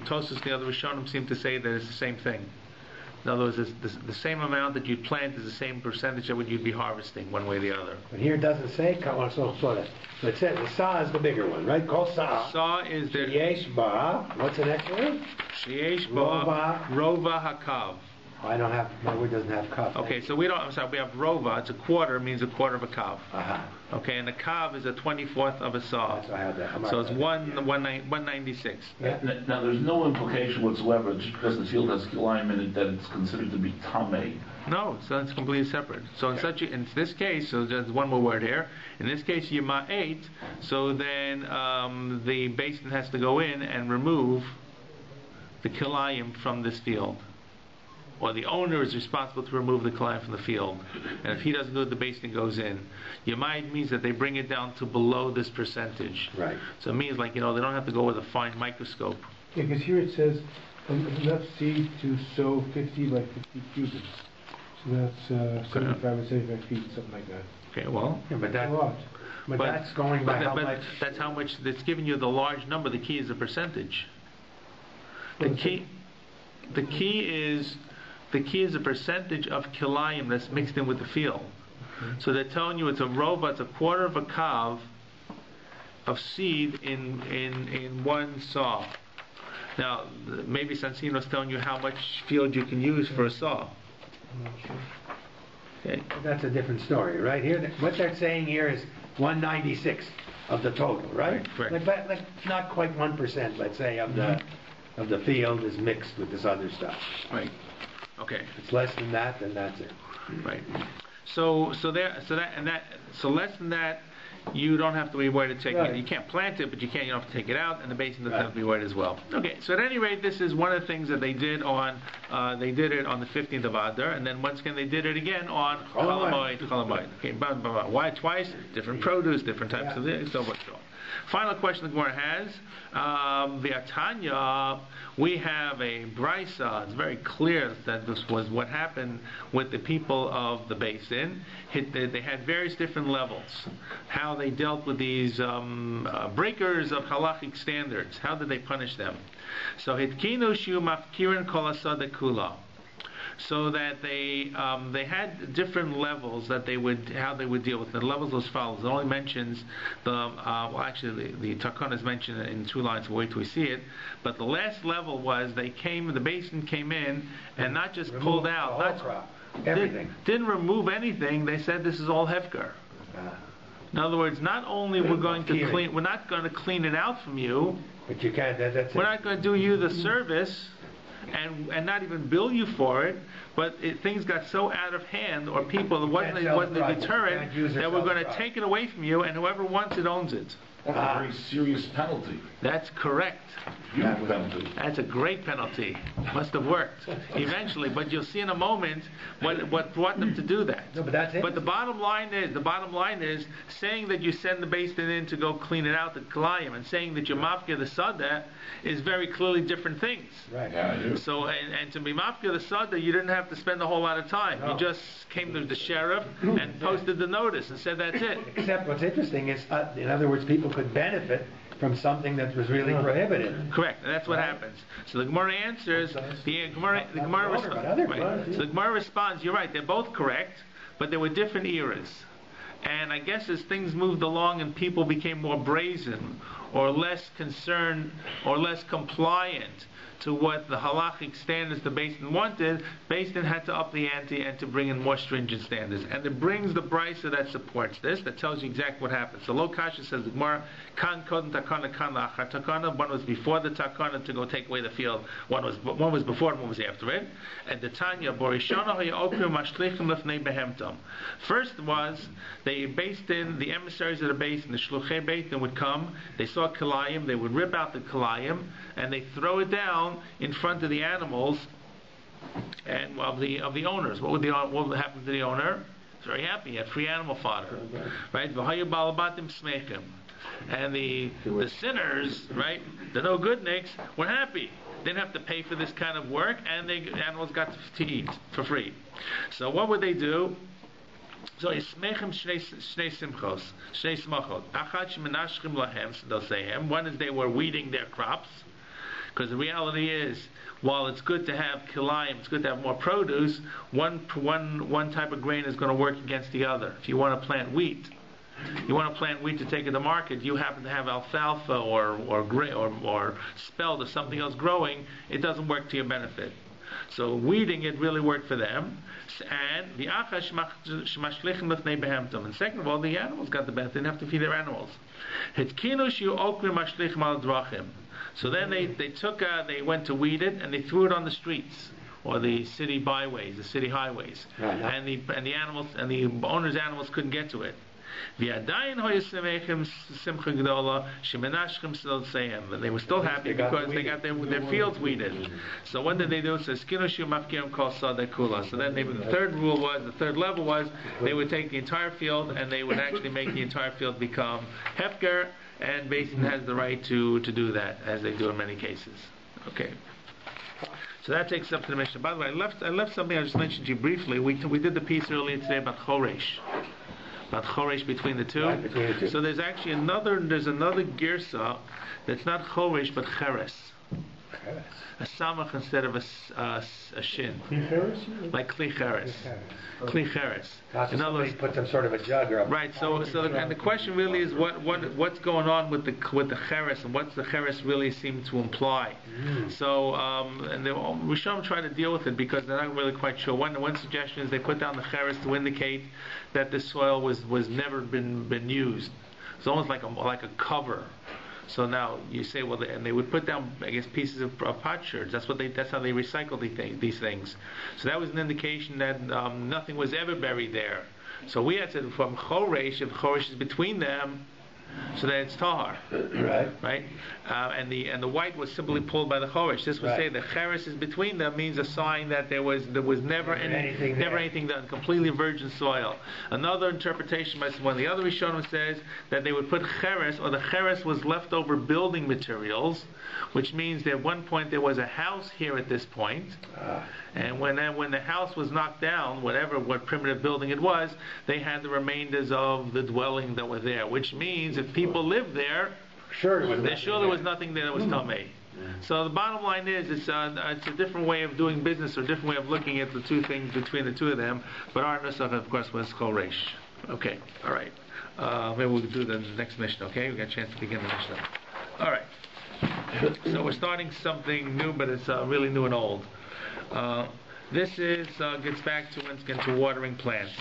Tosfos and the other Rishonim seem to say that it's the same thing. In other words, the same amount that you'd plant is the same percentage of what you'd be harvesting, one way or the other. But here it doesn't say, so it says the saw is the bigger one, right? Call saw. Saw is the... Sheyesh ba, what's the next word? Sheyesh ba, rova hakav. I don't have, my word doesn't have kav. Okay, so we have rova, it's a quarter, means a quarter of a kav. Okay, and the kav is a 24th of a saw. That's why I have that. So it's 196. Yeah. Now there's no implication whatsoever, just because the field has kilayim in it, that it's considered to be tamei. No, so it's completely separate. So in this case, so there's one more word here. In this case, Yima 8. So then the Beis Din has to go in and remove the kilayim from this field. Or the owner is responsible to remove the kilayim from the field. And if he doesn't do it, the Beis Din goes in. Yamait means that they bring it down to below this percentage. Right. So it means they don't have to go with a fine microscope. Yeah, because here it says enough seed to sow 50 by 50 cubits. So that's 75 and 75 feet, something like that. Okay, well. Yeah, but that's a lot. But that's going by how much? That's how much. That's giving you the large number. The key is the percentage. The key is a percentage of kilayim that's mixed in with the field. So they're telling you it's a rova, it's a quarter of a kav of seed in one saw. Now, maybe Sansino's telling you how much field you can use for a saw. I'm not sure. Okay. That's a different story, right? Here, what they're saying here is 196 of the total, right? Correct. Like not quite 1%, let's say, of the field is mixed with this other stuff. Right. Okay. If it's less than that, then that's it. Right. So less than that, you don't have to be worried to take it. You can't plant it, but you don't have to take it out, and the Beis Din doesn't have to be worried as well. Okay. So at any rate, this is one of the things that they did on. They did it on the 15th of Adar, and then once again they did it again on Chol Hamoed. Okay. Why twice? Different produce, different types of this, so forth. Final question the Gemara has. V'atanya, we have a brisa. It's very clear that this was what happened with the people of the Beis Din. They had various different levels. How they dealt with these breakers of halachic standards. How did they punish them? So hitkinu shu mafkirin kol asada kula. So that they had different levels that how they would deal with it. The levels as follows. It only mentions the Takon is mentioned in 2 lines. We'll wait till we see it. But the last level was the Beis Din came in and not just pulled out, everything. Didn't remove anything. They said this is all hefker. In other words, not only we're not going to clean it out from you, but you can't. That's we're not going to do you the service, and not even bill you for it. But things got so out of hand, or people, it wasn't a deterrent, that we're going to take it away from you, and whoever wants it owns it. That's a very serious penalty. That's correct. Huge penalty. That's a great penalty. Must have worked eventually, but you'll see in a moment what brought them to do that. No, but that's it. But the bottom line is saying that you send the beis din in to go clean it out, the kalayim, and saying that you mafkia the sada is very clearly different things. Right. Yeah, I do. So and to be mafkia the sada, you didn't have to spend a whole lot of time. No. You just came to the sheriff and posted the notice and said that's it. Except what's interesting is, in other words, people could benefit from something that was really prohibited. Correct, and that's what happens. So the Gemara answers, the Gemara responds, you're right, they're both correct, but they were different eras. And I guess as things moved along and people became more brazen, or less concerned, or less compliant to what the halachic standards the Beis Din wanted, Beis Din had to up the ante and to bring in more stringent standards. And it brings the brisa that supports this, that tells you exactly what happens. So Lo Kasha says the Gemara, Kan Kodin Takana Kan Lachar Takana, one was before the Takana to go take away the field, one was before and one was after it. And the Tanya, Borishana Hayokrim Mashlichim Lefnei Behemtom. First was, they Beis Din, the emissaries of the Beis Din, the Shluchei Beis Din would come, they saw Kalayim, they would rip out the Kalayim, and they throw it down in front of the animals and of the owners. What would happen to the owner? He's very happy. He had free animal fodder, right? And the sinners, right? The no good nicks were happy. They didn't have to pay for this kind of work, and the animals got to eat for free. So what would they do? So Yismechem Shnei Simchos, Shnei Smachot. Achat Shemenashchim Lahem, so they'll say him. One is they were weeding their crops. Because the reality is, while it's good to have kilayim, it's good to have more produce, one type of grain is going to work against the other. If you want to plant wheat to take to the market, you happen to have alfalfa or spelt or something else growing, it doesn't work to your benefit. So weeding it really worked for them. And the achash shmashlichim lefnei behemtom. And second of all, the animals got the benefit. They didn't have to feed their animals. So then they went to weed it and they threw it on the streets or the city byways, the city highways, and the animals and the owners' animals couldn't get to it. But they were still happy because they got their fields weeded. So what did they do? So then the third level was they would take the entire field and they would actually make the entire field become hefker, and Beis Din has the right to do that, as they do in many cases. Okay. So that takes up to the Mishnah. By the way, I left something I just mentioned to you briefly. We did the piece earlier today about Choresh. About Choresh between the two. Right, between the two. So there's actually another girsa that's not Choresh but Cheres. A samach instead of a shin. Like Kli Cheres. Kli Cheres. In other words, put some sort of a jug or a... Right, so the question really is what's going on with the Cheres, and what's the Cheres really seem to imply. So and the Rishon try to deal with it because they're not really quite sure. One suggestion is they put down the Cheres to indicate that the soil was never been used. It's almost like a cover. So now you say, well, and they would put down, I guess, pieces of potsherds. That's how they recycle these things. So that was an indication that nothing was ever buried there. So we had said from Choresh, if Choresh is between them, so that it's tahar, right? And the white was simply pulled by the choresh. This would say the cheres is between them means a sign that there was never anything done, completely virgin soil. Another interpretation by one of the other Rishonim says that they would put cheres, or the cheres was leftover building materials, which means that at one point there was a house here at this point, and when the house was knocked down, what primitive building it was, they had the remainders of the dwelling that were there, which means if people lived there, there was nothing there that was tamei. So the bottom line is, it's a different way of doing business, or a different way of looking at the two things between the two of them. But our nusach, of course, was choresh. Okay, all right. Maybe we'll do the next Mishnah. Okay, we got a chance to begin the Mishnah. All right. So we're starting something new, but it's really new and old. This is gets back to watering plants.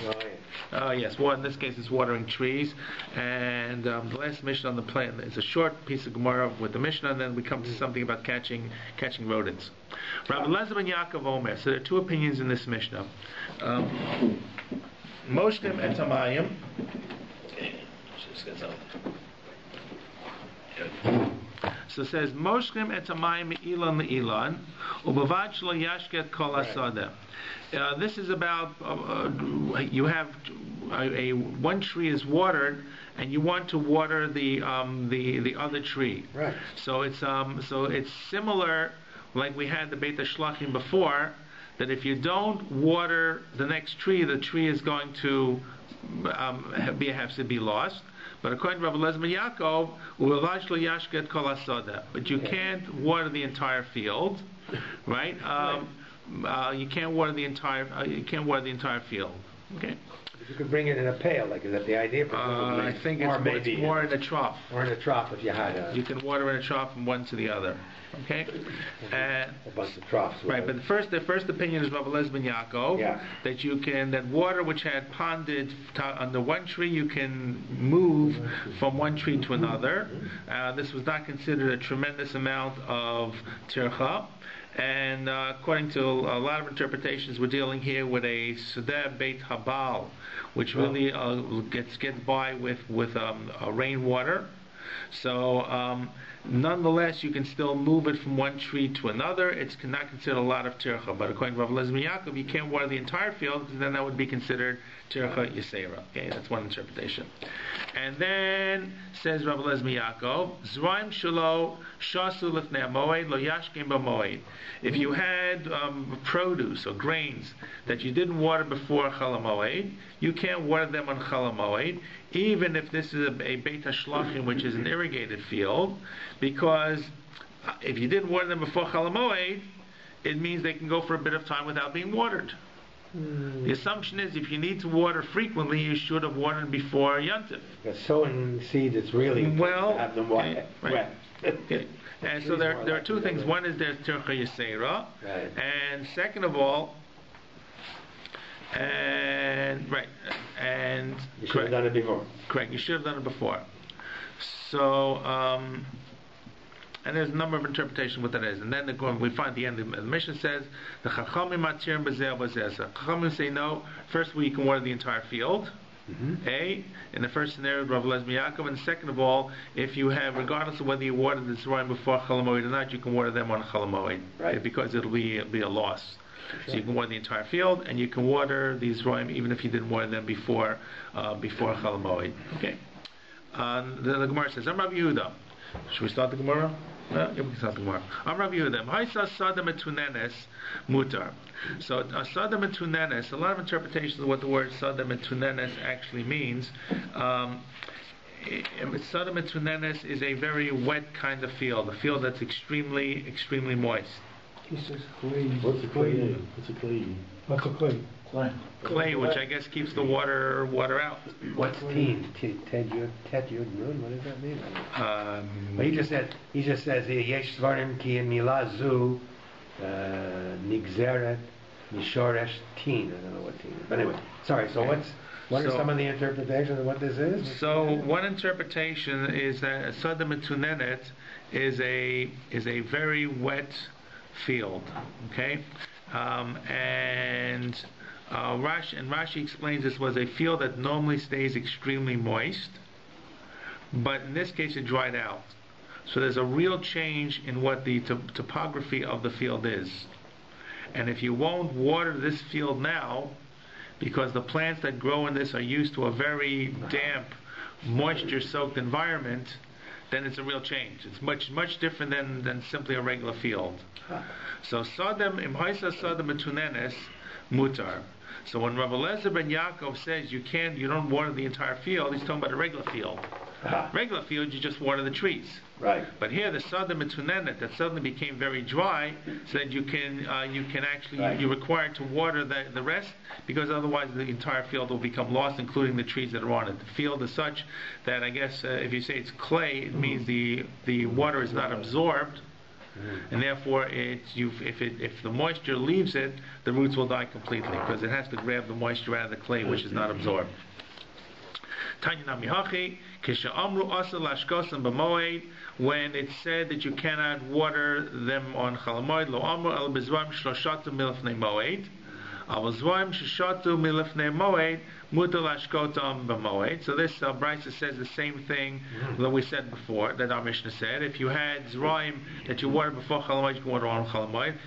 Yes, well, in this case it's watering trees. And the last Mishnah on the plant is a short piece of Gemara with the Mishnah, and then we come to something about catching rodents. Rabbi Lezer ben Yaakov Omer. So there are two opinions in this Mishnah. Moshkim et Tamayim. So it says Moshkim et Tamayim Ilan le'ilan ubavad shelo yashket kol asada. This is about you have one tree is watered and you want to water the other tree. Right. So it's similar like we had the Beit HaShlachim before, that if you don't water the next tree, the tree is going to have to be lost. But according to Rabbi Lezer ben Yaakov, yashket kol asada. But you can't water the entire field, right? You can't water the entire field. Okay. You could bring it in a pail, like is that the idea? I think it's more in a trough. Or in a trough if you had. You can water in a trough from one to the other. Okay. A bunch of troughs. Right, but the first opinion is Rabbi Lezer ben Yaakov, that water which had ponded under one tree you can move from one tree to another. This was not considered a tremendous amount of tircha. And according to a lot of interpretations, we're dealing here with a Sedeh Beit Habal, which really gets by with rainwater. So nonetheless, you can still move it from one tree to another. It's not considered a lot of tircha. But according to Rabbi Lezer ben Yaakov, you can't water the entire field, because then that would be considered tircha yisera. Okay, that's one interpretation. And then says Rabbi Lezer ben Yaakov, Zraim shelo shasu lifnei moed lo yashkim b'moed. If you had produce or grains that you didn't water before Chol Moed, you can't water them on Chol Moed, even if this is a Beit HaShlachim, which is an irrigated field, because if you didn't water them before Chol Moed, it means they can go for a bit of time without being watered. The assumption is if you need to water frequently, you should have watered before Yontif. Sowing seeds, it's really important to have them wet. Okay. And so there are two things. One is there's tircha yisera, and second of all, and you should have done it before. Correct. You should have done it before. So and there's a number of interpretations what that is. And then we find the end of the Mishnah says the Chachamim matirim b'zeh b'zeh. Chachamim say no. First, you can water the entire field. In the first scenario, Rabbi Lezer ben Yaakov, and second of all, if you have, regardless of whether you watered the Zerayim before Chol Moed or not, you can water them on Chol Moed, because it'll be a loss. So you can water the entire field, and you can water these Zerayim even if you didn't water them before Chol Moed. Okay. The Gemara says, I'm Rabbi Yehuda. Should we start the Gemara? We can start the Gemara. I'm Rabbi Yehuda. Ha'isa sada metunenes mutar. So sada metunenes, a lot of interpretations of what the word sada metunenes actually means. Sada metunenes is a very wet kind of field, a field that's extremely, extremely moist. He says clay. What's a clay? What's a clay? What's a clay? Clay, which I guess keeps the water out. What's teen? Ted Yud Nun? What does that mean? But he just says yesh svarim ki in milah zu nigzeret mishoresh teen. I don't know what teen is. But anyway, sorry. So what are some of the interpretations of what this is? So one interpretation is that sada metunenet is a very wet field. Okay, and Rashi explains this was a field that normally stays extremely moist, but in this case it dried out. So there's a real change in what the topography of the field is. And if you won't water this field now, because the plants that grow in this are used to a very damp, moisture-soaked environment, then it's a real change. It's much different than simply a regular field. So Sadem imhaisa Sadem etunenes mutar. So when Rabbi Lezer ben Yaakov says you don't water the entire field, he's talking about a regular field. Regular field, you just water the trees. Right. But here the Sadem etunenet that suddenly became very dry, so that you can actually you're required to water the rest, because otherwise the entire field will become lost, including the trees that are on it. The field is such that I guess if you say it's clay, it means the water is not absorbed And therefore, if the moisture leaves it, the roots will die completely because it has to grab the moisture out of the clay, which is not absorbed. When it said that you cannot water them on Chalamoid, lo amru al bezvarim shloshatu milfnei Moed. So this Brisa says the same thing that we said before, that our Mishnah said. If you had Zraim that you watered before Chalamoid, you can water on Chalamoid.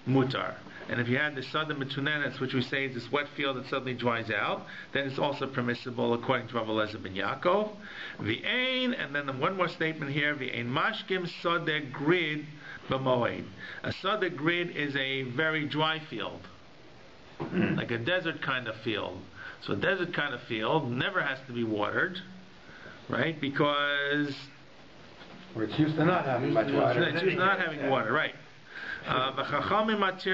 Mutar. And if you had the Sada Metunenes, which we say is this wet field that suddenly dries out, then it's also permissible according to Rabbi Eliezer ben Yaakov. V'ein, and then one more statement here, V'ein mashkim Sada grid b'moed. A Sada grid is a very dry field, like a desert kind of field. So a desert kind of field never has to be watered, right? Because it's used to not having much water. It's used to not having water, right? And once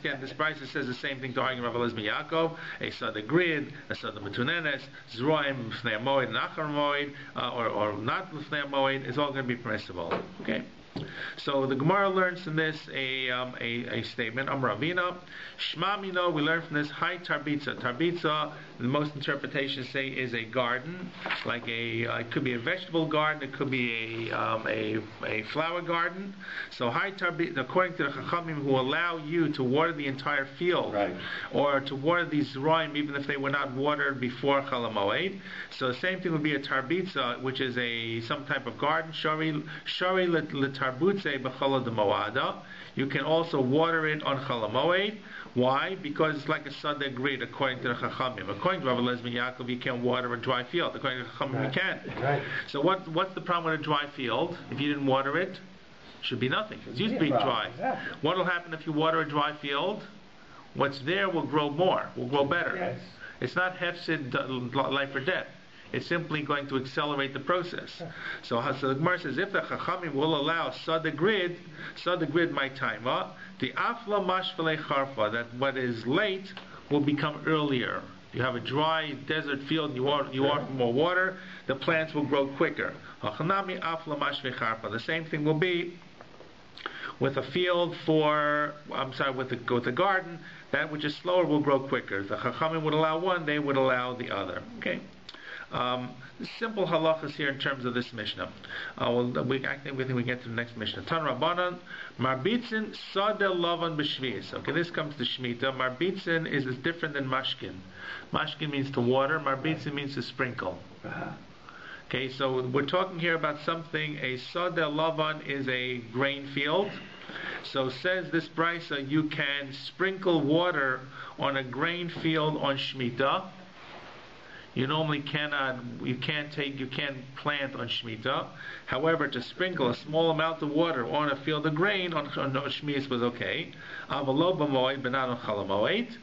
again, this Brisa says the same thing to argue Rabbi Eliezer ben Yaakov. A Sada grid, a Sada Metunenes, Zroim, Fnei Moed, Nachar Moed, or not Fnei Moed, is all going to be permissible. Okay? So the Gemara learns from this a statement. Ravina, Shma Mino. We learn from this. Hi Tarbitza. Tarbitza. The most interpretations say is a garden, like it could be a vegetable garden. It could be a flower garden. So hi Tarbitza. According to the Chachamim, who allow you to water the entire field, right, or to water these Zeraim, even if they were not watered before Chalamoed. So the same thing would be a Tarbitza, which is some type of garden. Shari you can also water it on Chalamoed. Why? Because it's like a Sada grid, according to the Chachamim. According to Rabbi Eliezer ben Yaakov, you can't water a dry field. According to the Chachamim, you can. Right. So what's the problem with a dry field? If you didn't water it, should be nothing. It's used to be dry. Exactly. What will happen if you water a dry field? What's there will grow more, will grow better. Yes. It's not hefsid, life or death. It's simply going to accelerate the process. So the Gemara says, if the Chachamim will allow Sada grid my time, the Afla Mashvele Charfa, that what is late will become earlier. You have a dry desert field, you offer more water, the plants will grow quicker. The same thing will be with a field with a garden. That which is slower will grow quicker. If the Chachamim would allow one, they would allow the other. Okay. Simple halachas here in terms of this Mishnah. I think we get to the next Mishnah. Tan Rabbanan, Marbitzin Sada Lavan B'Shvius. Okay, this comes to Shemitah. Marbitzin is different than Mashkin. Mashkin means to water. Marbitzin means to sprinkle. Okay, so we're talking here about something. A Sada Lavan is a grain field. So says this Brisa, you can sprinkle water on a grain field on Shemitah. You normally can't plant on Shemitah. However, to sprinkle a small amount of water on a field of grain on Shemitah was okay. Avalo b'moed, but not on Chalamoed.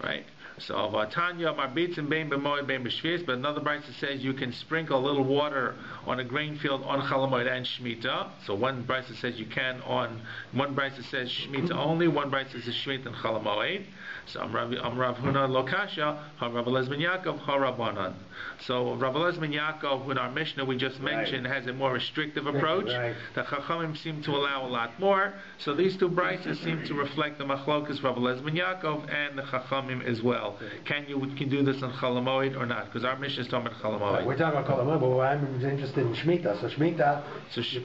Right? So Vatanya Marbitzin bein b'moed bein b'shvius, but another Brisa says you can sprinkle a little water on a grain field on Chalamoed and Shemitah. So one Brisa says you can one Brisa says Shemitah only, one Brisa says Shemitah and Chalamoed. So Rav Huna Lokasha, Rabbi Eliezer ben Yaakov, Rabbanan. So Rabbi Eliezer ben Yaakov, with our Mishnah we just mentioned, has a more restrictive approach. Right. The Chachamim seem to allow a lot more. So these two Brises seem to reflect the Machlokas Rabbi Eliezer ben Yaakov and the Chachamim as well. Can you do this on Chalamoed or not? Because our Mishnah is talking about Chalamoed. We're talking about Chalamoed, but I'm interested in Shemitah. So Shemitah,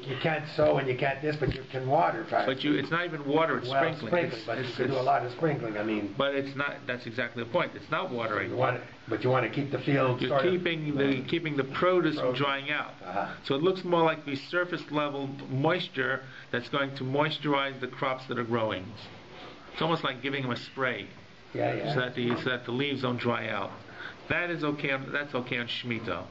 you can't sow and you can't this, but you can water. But it's not even water; it's sprinkling. But you can do a lot of sprinkling. I mean. But it's not. That's exactly the point. It's not watering. But you want to keep the field. You're keeping the produce from drying out. So it looks more like the surface level moisture that's going to moisturize the crops that are growing. It's almost like giving them a spray. So that the leaves don't dry out. That is okay. That's okay on Shemitah.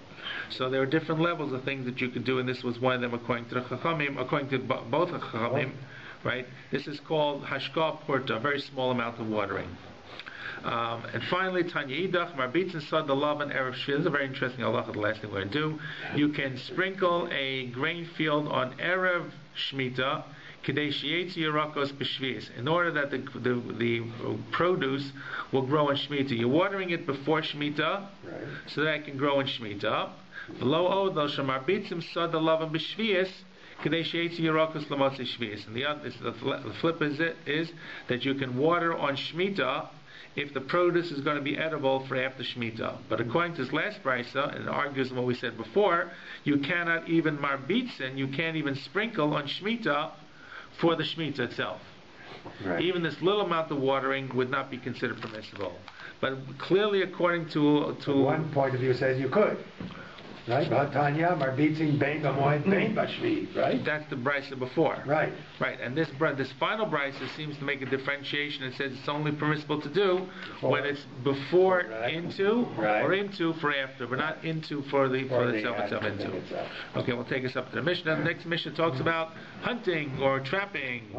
So there are different levels of things that you can do, and this was one of them according to the Chachamim, according to both the Chachamim. Right? This is called Hashka Porta, a very small amount of watering. And finally, Tanya Idach, Marbitzin Sad Lavan Erev Shvi. This is a very interesting halacha, the last thing we're going to do. You can sprinkle a grain field on Erev Shemitah, in order that the produce will grow in Shemitah. You're watering it before Shemitah, so that it can grow in Shemitah. And the flip is that you can water on Shemitah if the produce is going to be edible for after Shemitah. But according to this last brisa, and it argues what we said before, you cannot even marbitzen, you can't even sprinkle on Shemitah for the Shemitah itself. Right. Even this little amount of watering would not be considered permissible. But clearly, according to one point of view, says you could. Right? Tanya, marbitzin, bein b'moed, bein b'shvi. Right? That's the brisa before. Right. Right. And this final brisa seems to make a differentiation. It says it's only permissible to do when it's before into or into for after, but not into for the itself into. Okay, we'll take us up to the Mishnah. The next Mishnah talks about hunting or trapping.